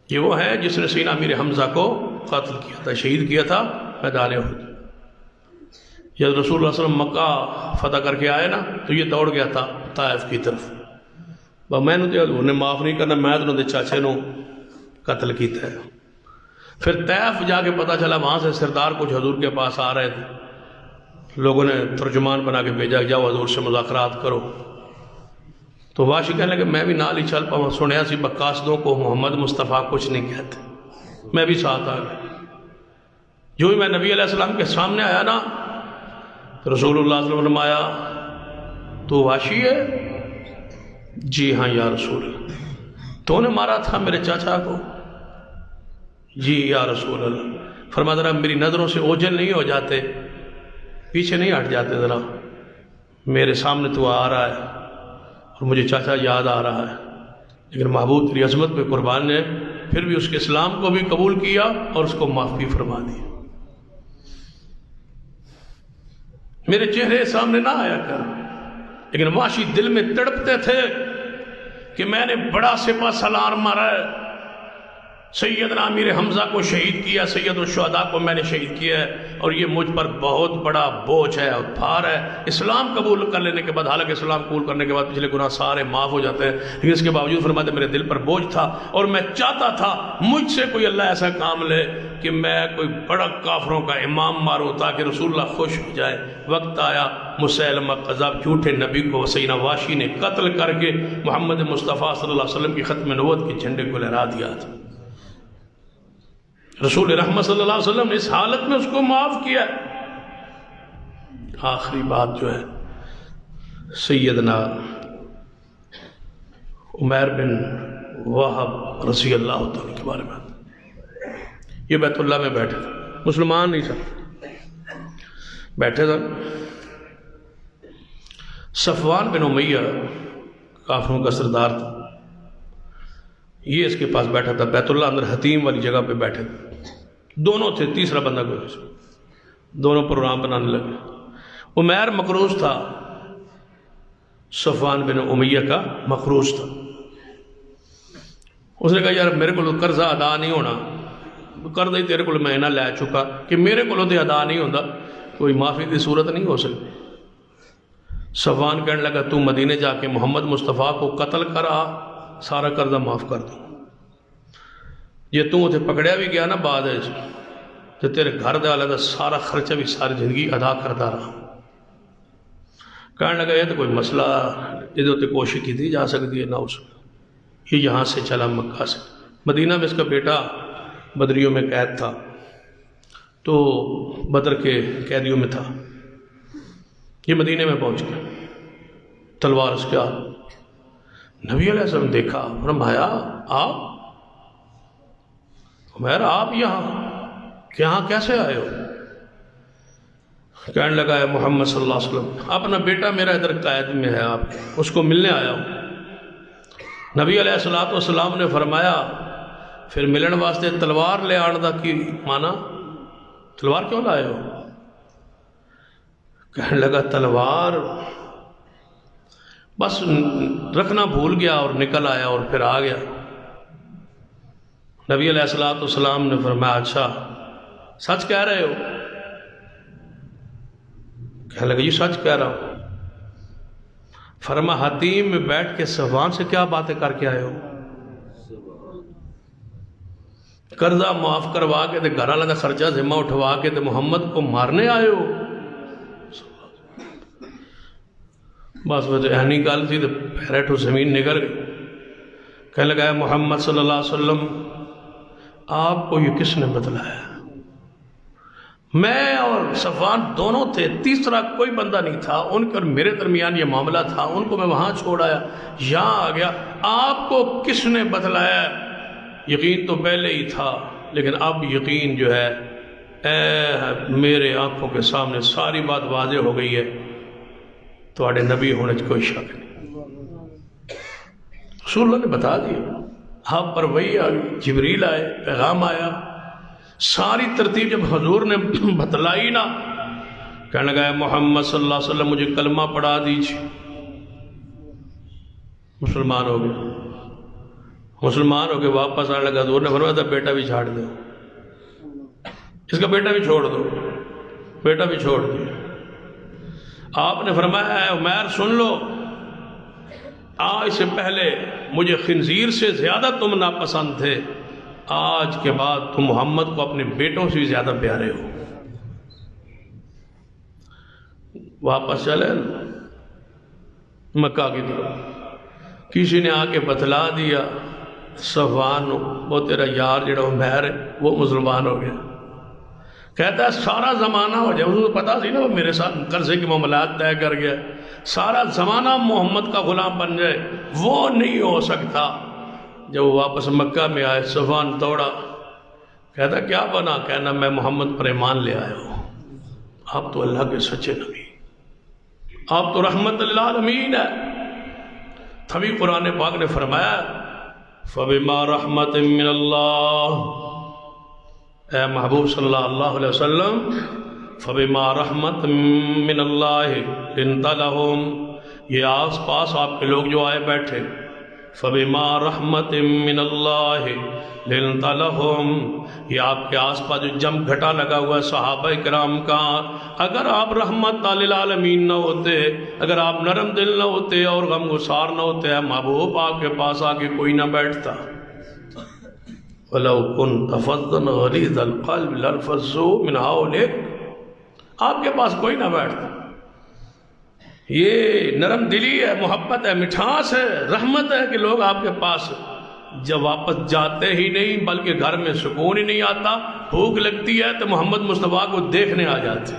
یہ وہ ہے جس نے سیدنا امیر حمزہ کو قتل کیا تھا، شہید کیا تھا میدان احد۔ جب رسول اللہ صلی اللہ علیہ وسلم مکہ فتح کر کے آئے نا تو یہ دوڑ گیا تھا طائف کی طرف، میں نے حضور نے معاف نہیں کرنا، میں تو چاچے نو قتل کیتا ہے۔ پھر طائف جا کے پتہ چلا وہاں سے سردار کچھ حضور کے پاس آ رہے تھے، لوگوں نے ترجمان بنا کے بھیجا کہ جاؤ حضور سے مذاکرات کرو۔ تو واشی کہنے لگے میں بھی نال ہی چل پاؤں، سنیا سی بکاسدوں کو محمد مصطفیٰ کچھ نہیں کہتے، میں بھی ساتھ آ گیا۔ جو ہی میں نبی علیہ السلام کے سامنے آیا نا تو رسول اللہ صلی اللہ علیہ وسلم آیا، تو واشی ہے؟ جی ہاں یا رسول اللہ۔ تو نے مارا تھا میرے چاچا کو؟ جی یا رسول اللہ۔ فرمایا ذرا میری نظروں سے اوجھل نہیں ہو جاتے، پیچھے نہیں ہٹ جاتے، ذرا میرے سامنے تو آ رہا ہے اور مجھے چاچا یاد آ رہا ہے، لیکن محبوب تیری عظمت پہ قربان نے پھر بھی اس کے اسلام کو بھی قبول کیا اور اس کو معاف بھی فرما دیا۔ میرے چہرے سامنے نہ آیا کر، لیکن واشی دل میں تڑپتے تھے کہ میں نے بڑا سپہ سالار مارا ہے، سیدنا امیر حمزہ کو شہید کیا، سید الشہداء کو میں نے شہید کیا ہے، اور یہ مجھ پر بہت بڑا بوجھ ہے اور بھار ہے۔ اسلام قبول کر لینے کے بعد، حالانکہ اسلام قبول کرنے کے بعد پچھلے گناہ سارے معاف ہو جاتے ہیں، لیکن اس کے باوجود فرماتے میرے دل پر بوجھ تھا اور میں چاہتا تھا مجھ سے کوئی اللہ ایسا کام لے کہ میں کوئی بڑا کافروں کا امام ماروں تاکہ رسول اللہ خوش ہو جائے۔ وقت آیا، مسیلمہ قذاب جھوٹے نبی کو سیدنا واشی نے قتل کر کے محمد مصطفیٰ صلی اللہ علیہ وسلم کی ختم نبوت کے جھنڈے کو لہرا دیا تھا۔ رسول رحمت صلی اللہ علیہ وسلم نے اس حالت میں اس کو معاف کیا۔ آخری بات جو ہے سیدنا عمیر بن وہب رضی اللہ تعالیٰ کے بارے میں، یہ بیت اللہ میں بیٹھے تھے، مسلمان نہیں تھا، بیٹھے تھے۔ صفوان بن امیہ کافروں کا سردار تھا، یہ اس کے پاس بیٹھا تھا، بیت اللہ اندر حتیم والی جگہ پہ بیٹھے تھے۔ دونوں تھے، تیسرا بندہ کوئی نہیں، دونوں پروگرام بنانے لگے۔ عمیر مقروض تھا، صفوان بن امیہ کا مقروض تھا۔ اس نے کہا یار میرے کو قرضہ ادا نہیں ہونا، قرضہ ہی تیرے کو میں نہ لے چکا کہ میرے کو تو ادا نہیں ہوتا، کوئی معافی کی صورت نہیں ہو سکتی۔ صفوان کہنے لگا تو مدینے جا کے محمد مصطفیٰ کو قتل کرا، سارا قرضہ معاف کر دوں۔ یہ تو اتنے پکڑیا بھی گیا نا بعد تو تیرے گھر دے والے دا سارا خرچہ بھی ساری زندگی ادا کرتا رہا۔ کہنے لگا یہ تو کوئی مسئلہ یہ کوشش کی تھی جا سکتی ہے نہ اس میں، یہ یہاں سے چلا مکہ سے مدینہ میں، اس کا بیٹا بدریوں میں قید تھا، تو بدر کے قیدیوں میں تھا، یہ مدینے میں پہنچ گیا، تلوار اس کے ہاتھ۔ نبی علیہ السلام دیکھا، فرمایا آپ عمیر آپ یہاں کیسے آئے ہو؟ کہنے لگا ہے محمد صلی اللہ علیہ وسلم اپنا بیٹا میرا ادھر قید میں ہے، آپ اس کو ملنے آیا ہوں۔ نبی علیہ السلام نے فرمایا پھر ملن واسطے تلوار لے آن دا کی مانا، تلوار کیوں لائے ہو؟ کہنے لگا تلوار بس رکھنا بھول گیا اور نکل آیا اور پھر آ گیا۔ نبی علیہ السلام نے فرمایا اچھا سچ کہہ رہے ہو؟ کہنے لگا یہ سچ کہہ رہا ہوں۔ فرما حتیم میں بیٹھ کے صفوان سے کیا باتیں کر کے آئے ہو؟ قرضہ معاف کروا کے تے گھر والا دا خرچہ ذمہ اٹھوا کے تے محمد کو مارنے آئے ہو؟ بس وہ اہنی گل تھی تو پیرٹو زمین نکل گئی۔ کہنے لگا محمد صلی اللہ علیہ وسلم آپ کو یہ کس نے بتلایا؟ میں اور صفوان دونوں تھے، تیسرا کوئی بندہ نہیں تھا، ان کے اور میرے درمیان یہ معاملہ تھا، ان کو میں وہاں چھوڑ آیا، یہاں آ گیا، آپ کو کس نے بتلایا؟ یقین تو پہلے ہی تھا لیکن اب یقین جو ہے میرے آنکھوں کے سامنے ساری بات واضح ہو گئی ہے، تواڈے نبی ہونے سے کوئی شک نہیں۔ رسول اللہ نے بتا دیا، آپ پر وہی آ گئی، جبریل آئے، پیغام آیا، ساری ترتیب جب حضور نے بتلائی نا، کہنے لگا محمد صلی اللہ علیہ وسلم مجھے کلمہ پڑھا دیجیے۔ مسلمان ہو گئے، مسلمان ہو کے واپس آنے لگا، حضور نے فرمایا تھا بیٹا بھی چھاڑ دو، اس کا بیٹا بھی چھوڑ دو، بیٹا بھی چھوڑ دیا۔ آپ نے فرمایا اے عمیر سن لو، آج سے پہلے مجھے خنزیر سے زیادہ تم ناپسند تھے، آج کے بعد تم محمد کو اپنے بیٹوں سے بھی زیادہ پیارے ہو۔ واپس چلے مکہ کی طرف، کسی نے آ کے بتلا دیا صفوان وہ تیرا یار جڑا عمیر ہے وہ مسلمان ہو گیا۔ کہتا ہے سارا زمانہ ہو جائے، اس کو پتا سی نا وہ میرے ساتھ قرضے کی معاملات طے کر گیا، سارا زمانہ محمد کا غلام بن جائے، وہ نہیں ہو سکتا۔ جب وہ واپس مکہ میں آئے صفوان توڑا، کہتا کیا بنا؟ کہنا میں محمد پر ایمان لے آیا ہوں، آپ تو اللہ کے سچے نبی، آپ تو رحمت للعالمین ہے۔ تبھی قرآن پاک نے فرمایا فَبِمَا رَحْمَةٍ مِّنَ اللَّهِ، اے محبوب صلی اللہ علیہ وسلم فَبِمَا رَحْمَةٍ مِّنَ اللَّهِ لِنْتَ لَهُمْ، یہ آس پاس آپ کے لوگ جو آئے بیٹھے، فَبِمَا رَحْمَةٍ مِّنَ اللَّهِ لِنْتَ لَهُمْ، یہ آپ کے آس پاس جو جم گھٹا لگا ہوا ہے صحابہ کرام کا، اگر آپ رحمت للعالمین نہ ہوتے، اگر آپ نرم دل نہ ہوتے اور غم گسار نہ ہوتے، محبوب آپ کے پاس آگے کوئی نہ بیٹھتا۔ وَلَوْ كُنْتَ فَظًّا غَلِيظَ الْقَلْبِ لَانفَضُّوا مِنْ حَوْلِكَ، آپ کے پاس کوئی نہ بیٹھتا۔ یہ نرم دلی ہے، محبت ہے، مٹھاس ہے، رحمت ہے کہ لوگ آپ کے پاس جب واپس جاتے ہی نہیں بلکہ گھر میں سکون ہی نہیں آتا، بھوک لگتی ہے تو محمد مصطفیٰ کو دیکھنے آ جاتے،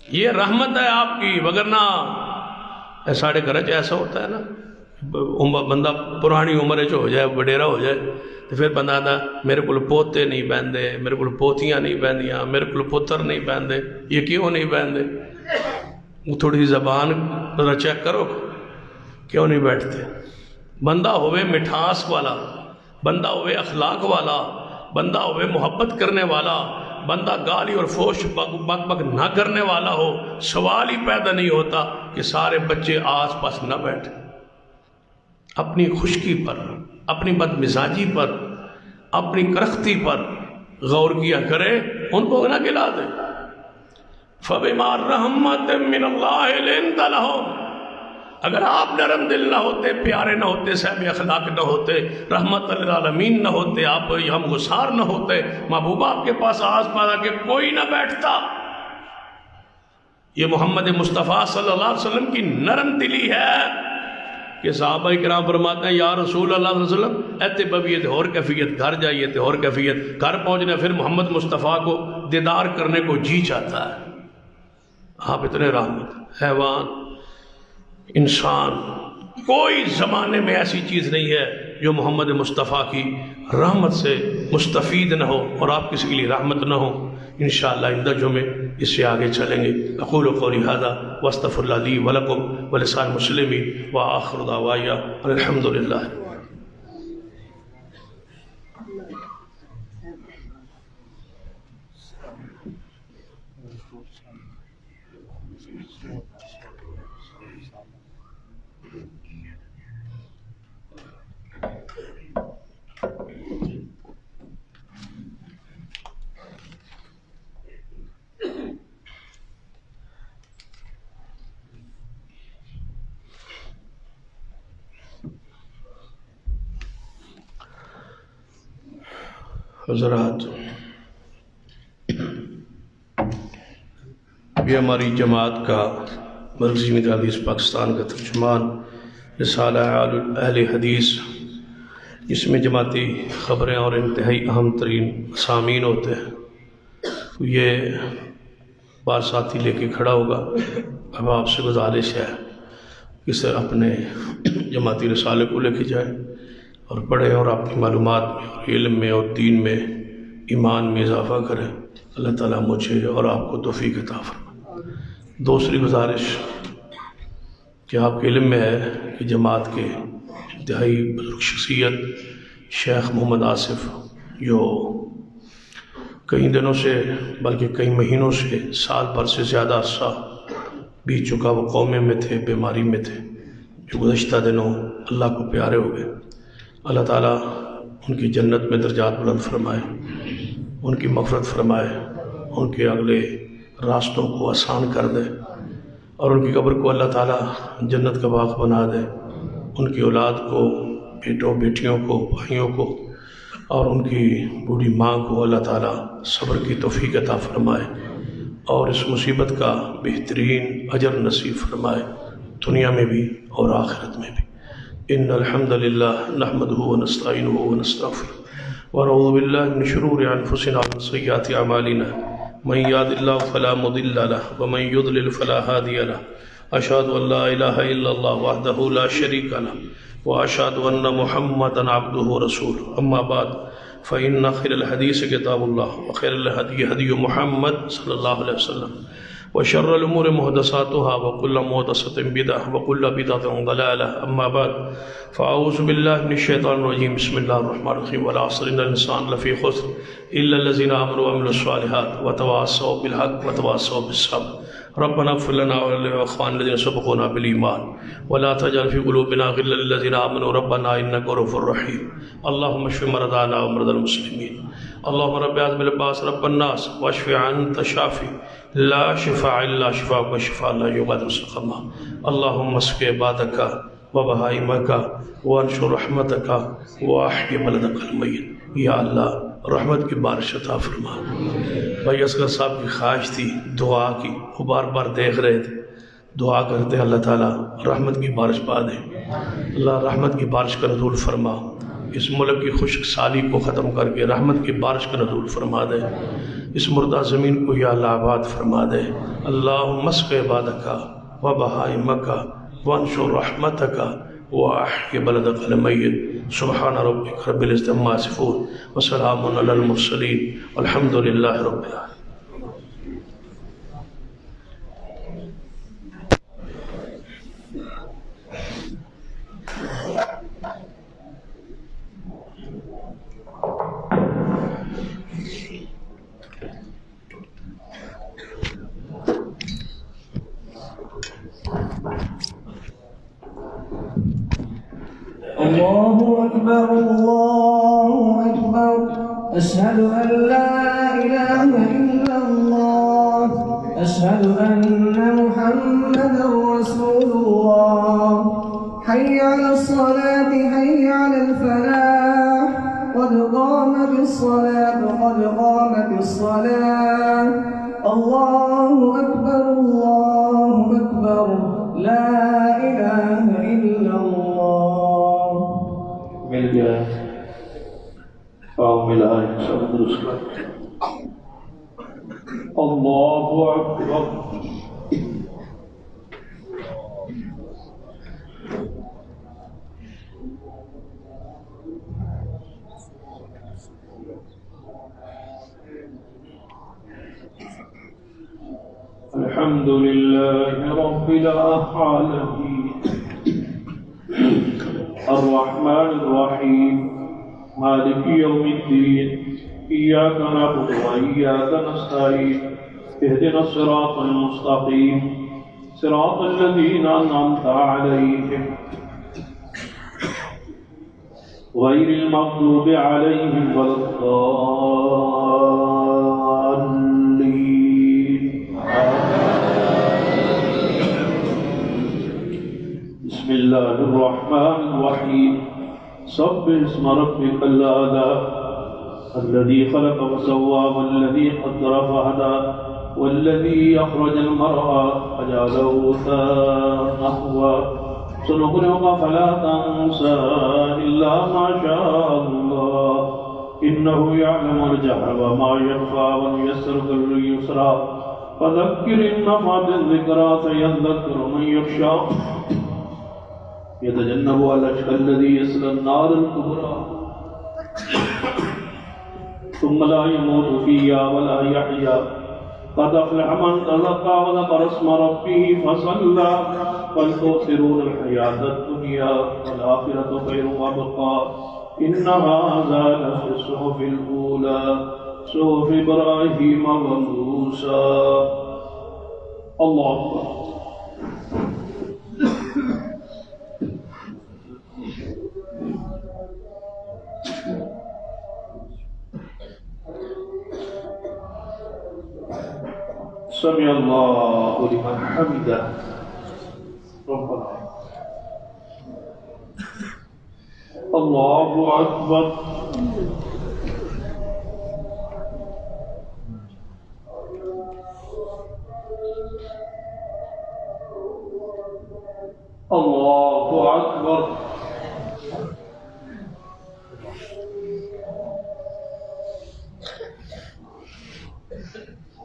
یہ رحمت ہے آپ کی۔ وگرنہ ساڑھے گھر ایسا ہوتا ہے نا، بندہ پرانی عمر ہو جائے، وڈیرا ہو جائے تو پھر بندہ آتا میرے کو پوتے نہیں بہندے، میرے کو پوتیاں نہیں بہندیاں، میرے کو پتر نہیں بہندے، یہ کیوں نہیں بہندے؟ تھوڑی زبان ذرا چیک کرو کیوں نہیں بیٹھتے۔ بندہ ہوئے مٹھاس والا، بندہ ہوئے اخلاق والا، بندہ ہوئے محبت کرنے والا، بندہ گالی اور فوش بک بک نہ کرنے والا ہو، سوال ہی پیدا نہیں ہوتا کہ سارے بچے آس پاس نہ بیٹھے۔ اپنی خشکی پر، اپنی بد مزاجی پر، اپنی کرختی پر غور کیا کرے، ان کو نہ گلا دے۔ فَبِمَا رَحْمَةٍ مِّنَ اللَّهِ لِنتَ لَهُمْ، اگر آپ نرم دل نہ ہوتے، پیارے نہ ہوتے، صاحب اخلاق نہ ہوتے، رحمت للعالمین نہ ہوتے، آپ ہم گسار نہ ہوتے، محبوب آپ کے پاس آس پاس آ کے کوئی نہ بیٹھتا۔ یہ محمد مصطفیٰ صلی اللہ علیہ وسلم کی نرم دلی ہے کہ صحابہ کرام فرماتے ہیں یا رسول اللہ صلی اللہ علیہ وسلم ایتے ببیت اور کیفیت، گھر جائیے تھے اور کیفیت، گھر پہنچنے پھر محمد مصطفیٰ کو دیدار کرنے کو جی چاہتا ہے۔ آپ اتنے رحمت، حیوان، انسان، کوئی زمانے میں ایسی چیز نہیں ہے جو محمد مصطفیٰ کی رحمت سے مستفید نہ ہو اور آپ کسی کے لیے رحمت نہ ہو۔ انشاءاللہ آئندہ جمعے اس سے آگے چلیں گے۔ اقول قولی ھذا واستغفر اللہ لی ولکم ولسائر المسلمین وآخر دعوایا الحمد للہ۔ حضرات، یہ ہماری جماعت کا مرکزی مدیر حدیث پاکستان کا ترجمان رسالہ اہل حدیث، جس میں جماعتی خبریں اور انتہائی اہم ترین اسامین ہوتے ہیں، یہ بار ساتھی لے کے کھڑا ہوگا۔ اب آپ سے گزارش ہے کہ اسے اپنے جماعتی رسالے کو لے کے جائے اور پڑھے اور اپنی معلومات میں اور علم میں اور دین میں، ایمان میں اضافہ کرے۔ اللہ تعالیٰ مجھے اور آپ کو توفیق عطا فرمائے۔ دوسری گزارش کہ آپ کے علم میں ہے کہ جماعت کے انتہائی بزرگ شخصیت شیخ محمد آصف، جو کئی دنوں سے بلکہ کئی مہینوں سے، سال بھر سے زیادہ عرصہ بیت چکا، وہ قومے میں تھے، بیماری میں تھے، جو گزشتہ دنوں اللہ کو پیارے ہو گئے۔ اللہ تعالیٰ ان کی جنت میں درجات بلند فرمائے، ان کی مغفرت فرمائے، ان کے اگلے راستوں کو آسان کر دے اور ان کی قبر کو اللہ تعالیٰ جنت کا باغ بنا دے۔ ان کی اولاد کو، بیٹوں بیٹیوں کو، بھائیوں کو اور ان کی بوڑھی ماں کو اللہ تعالیٰ صبر کی توفیق عطا فرمائے اور اس مصیبت کا بہترین اجر نصیب فرمائے، دنیا میں بھی اور آخرت میں بھی۔ ان الحمد للہ نحمده ونستعینه ونستغفره ونعوذ باللہ من شرور انفسنا ومن سیئات اعمالنا، من یهد اللہ فلا مضل له ومن یضلل فلا هادی له، اشهد ان لا الہ الا اللہ وحدہ لا شریک له واشهد ان محمدا عبدہ ورسولہ، اما بعد فإن خير الحديث كتاب الله وخير الهدي هدي محمد صلى الله عليه وسلم وشر الأمور محدثاتها وكل محدثة بدعة وكل بدعة ضلالة، أما بعد فأعوذ بالله من الشيطان الرجيم، بسم الله الرحمن الرحيم، والعصر إن الإنسان لفي خسر إلا الذين آمنوا وعملوا الصالحات وتواصوا بالحق وتواصوا بالصبر، ربنا اغفر لنا ولإخواننا الذين سبقونا بالإيمان ولا تجعل في قلوبنا غلا للذين آمنوا ربنا إنك رؤوف رحيم، اللهم اشف مرضانا ومرضى المسلمين، اللهم رب هذا الباس رب الناس واشف أنت شافي لا شفاء إلا شفاءك وشفاء لا يغادر سقما، اللهم اسق عبادك وبهائمك وانشر رحمتك واحيي بلدك الميت۔ یا اللہ رحمت کی بارش عطا فرما۔ بھائی اصغر صاحب کی خواہش تھی دعا کی، وہ بار بار دیکھ رہے تھے، دعا کرتے اللہ تعالیٰ رحمت کی بارش پا دے، اللہ رحمت کی بارش کا نزول فرما، اس ملک کی خشک سالی کو ختم کر کے رحمت کی بارش کا نزول فرما دے، اس مردہ زمین کو یا اللہ آباد فرما دے۔ اللہم اسق عبادک وبہائمک وانشر رحمتک واحیی بلدک المیت، سبحان ربک رب العزۃ عما یصفون وسلام علی المرسلین والحمد للہ رب العالمین۔
الله أكبر الله أكبر أشهد أن لا إله إلا الله أشهد أن محمدا رسول الله حي على الصلاة حي على الفلاح قد قامت الصلاة قد قامت الصلاة الله أكبر لا إله إلا الله.
مل گیا پاؤں ملائے سب درست کر اللہ اکبر. الحمد لله رب العالمين الرحمن الرحيم مالك يوم الدين إياك نعبد وإياك نستعين اهدنا الصراط المستقيم صراط الذين أنعمت عليهم غير المغضوب عليهم ولا الضالين. بسم الله الرحمن الرحيم سبح اسم ربك الأعلى الذي خلق فسوى والذي قدر فهدى والذي أخرج المرعى فجعله غثاء نحوا سنقرئك فلا تنسى إلا ما شاء الله إنه يعلم الجهر وما يخفى ونيسرك لليسرى فذكر إن نفعت الذكرى سيذكر من يخشى يتجنبها الأشقى الذي يصلى النار الكبرى ثم لا يموت فيها ولا يحيا قد أفلح من تزكى وذكر اسم ربه فصلى بل تؤثرون الحياة الدنيا والآخرة خير وأبقى إن هذا لفي الصحف الأولى صحف إبراهيم وموسى. الله أكبر. سمع الله لمن حمده ربنا الله أكبر. الله أكبر.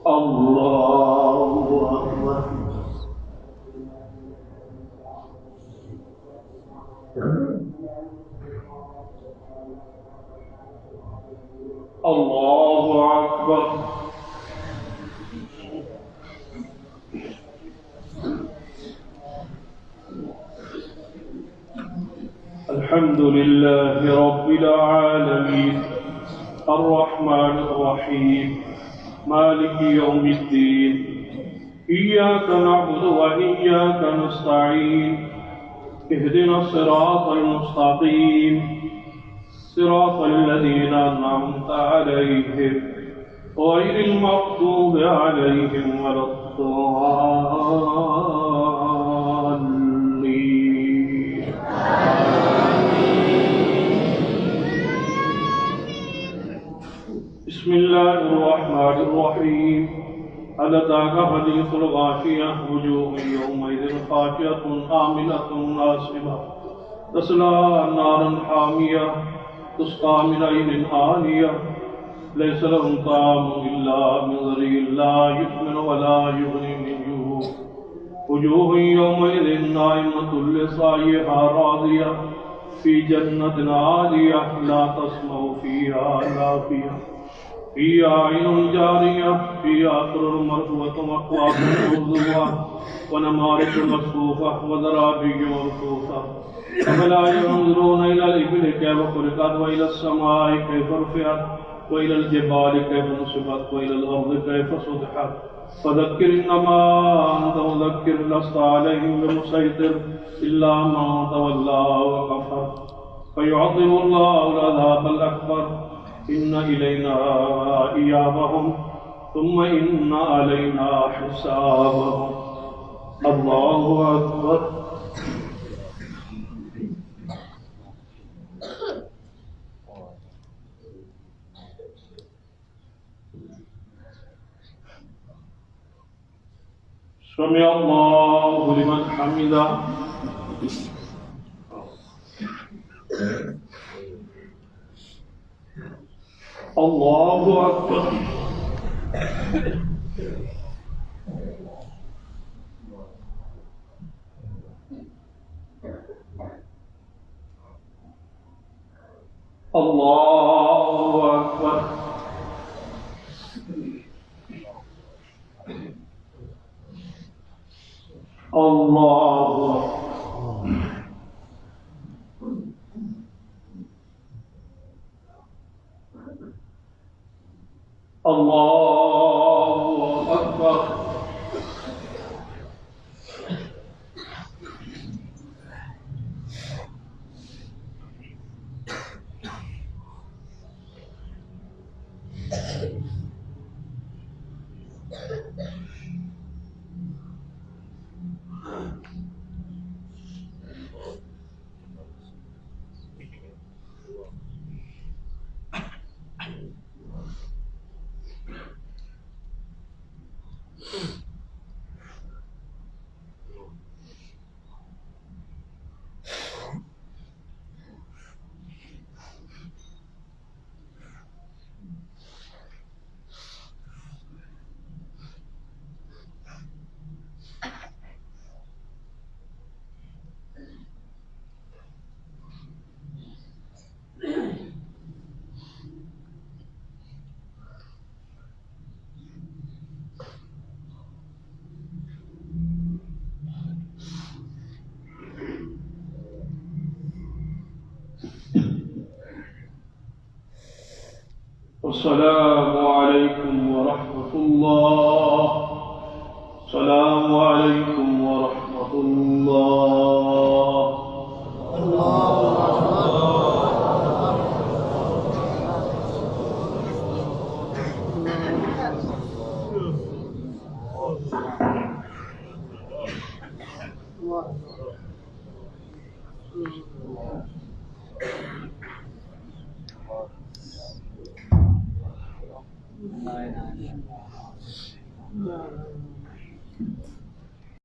الله أكبر. الله أكبر. الحمد لله رب العالمين الرحمن الرحيم مالك يوم الدين إياك نعبد وإياك نستعين اهدنا الصراط المستقيم صراط الذين أنعمت عليهم غير المغضوب عليهم ولا الضالين. بسم الله الرحمن الرحيم هل أتاك حديث الغاشية وجوه يومئذ خاشعة آمنة ناصبة تصلى نارا حامية تسقى من عين آنية ليس لهم طعام إلا من ضريع لا يسمن ولا يغني من جوع وجوه يومئذ ناعمة لسعيها راضية في جنة عالية لا تسمع فيها لاغية فيها عين جارية فيها سرر مرفوعة وأكواب موضوعة ونمارق مصفوفة وزرابي مبثوثة أفلا ينظرون إلى الإبل كيف خلقت وإلى السماء كيف رفعت وإلى الجبال كيف نصبت وإلى الأرض كيف سطحت فذكر إنما أنت مذكر لست عليهم بمسيطر إلا من تولى وكفر فيعظم الله العذاب الأكبر إن إلينا إيابهم ثم إن علينا حسابهم الله أكبر. سمع الله لمن حمده. الله أكبر. الله أكبر. الله الله أكبر. السلام عليكم ورحمة الله. السلام عليكم ورحمة الله.
لا إله إلا الله.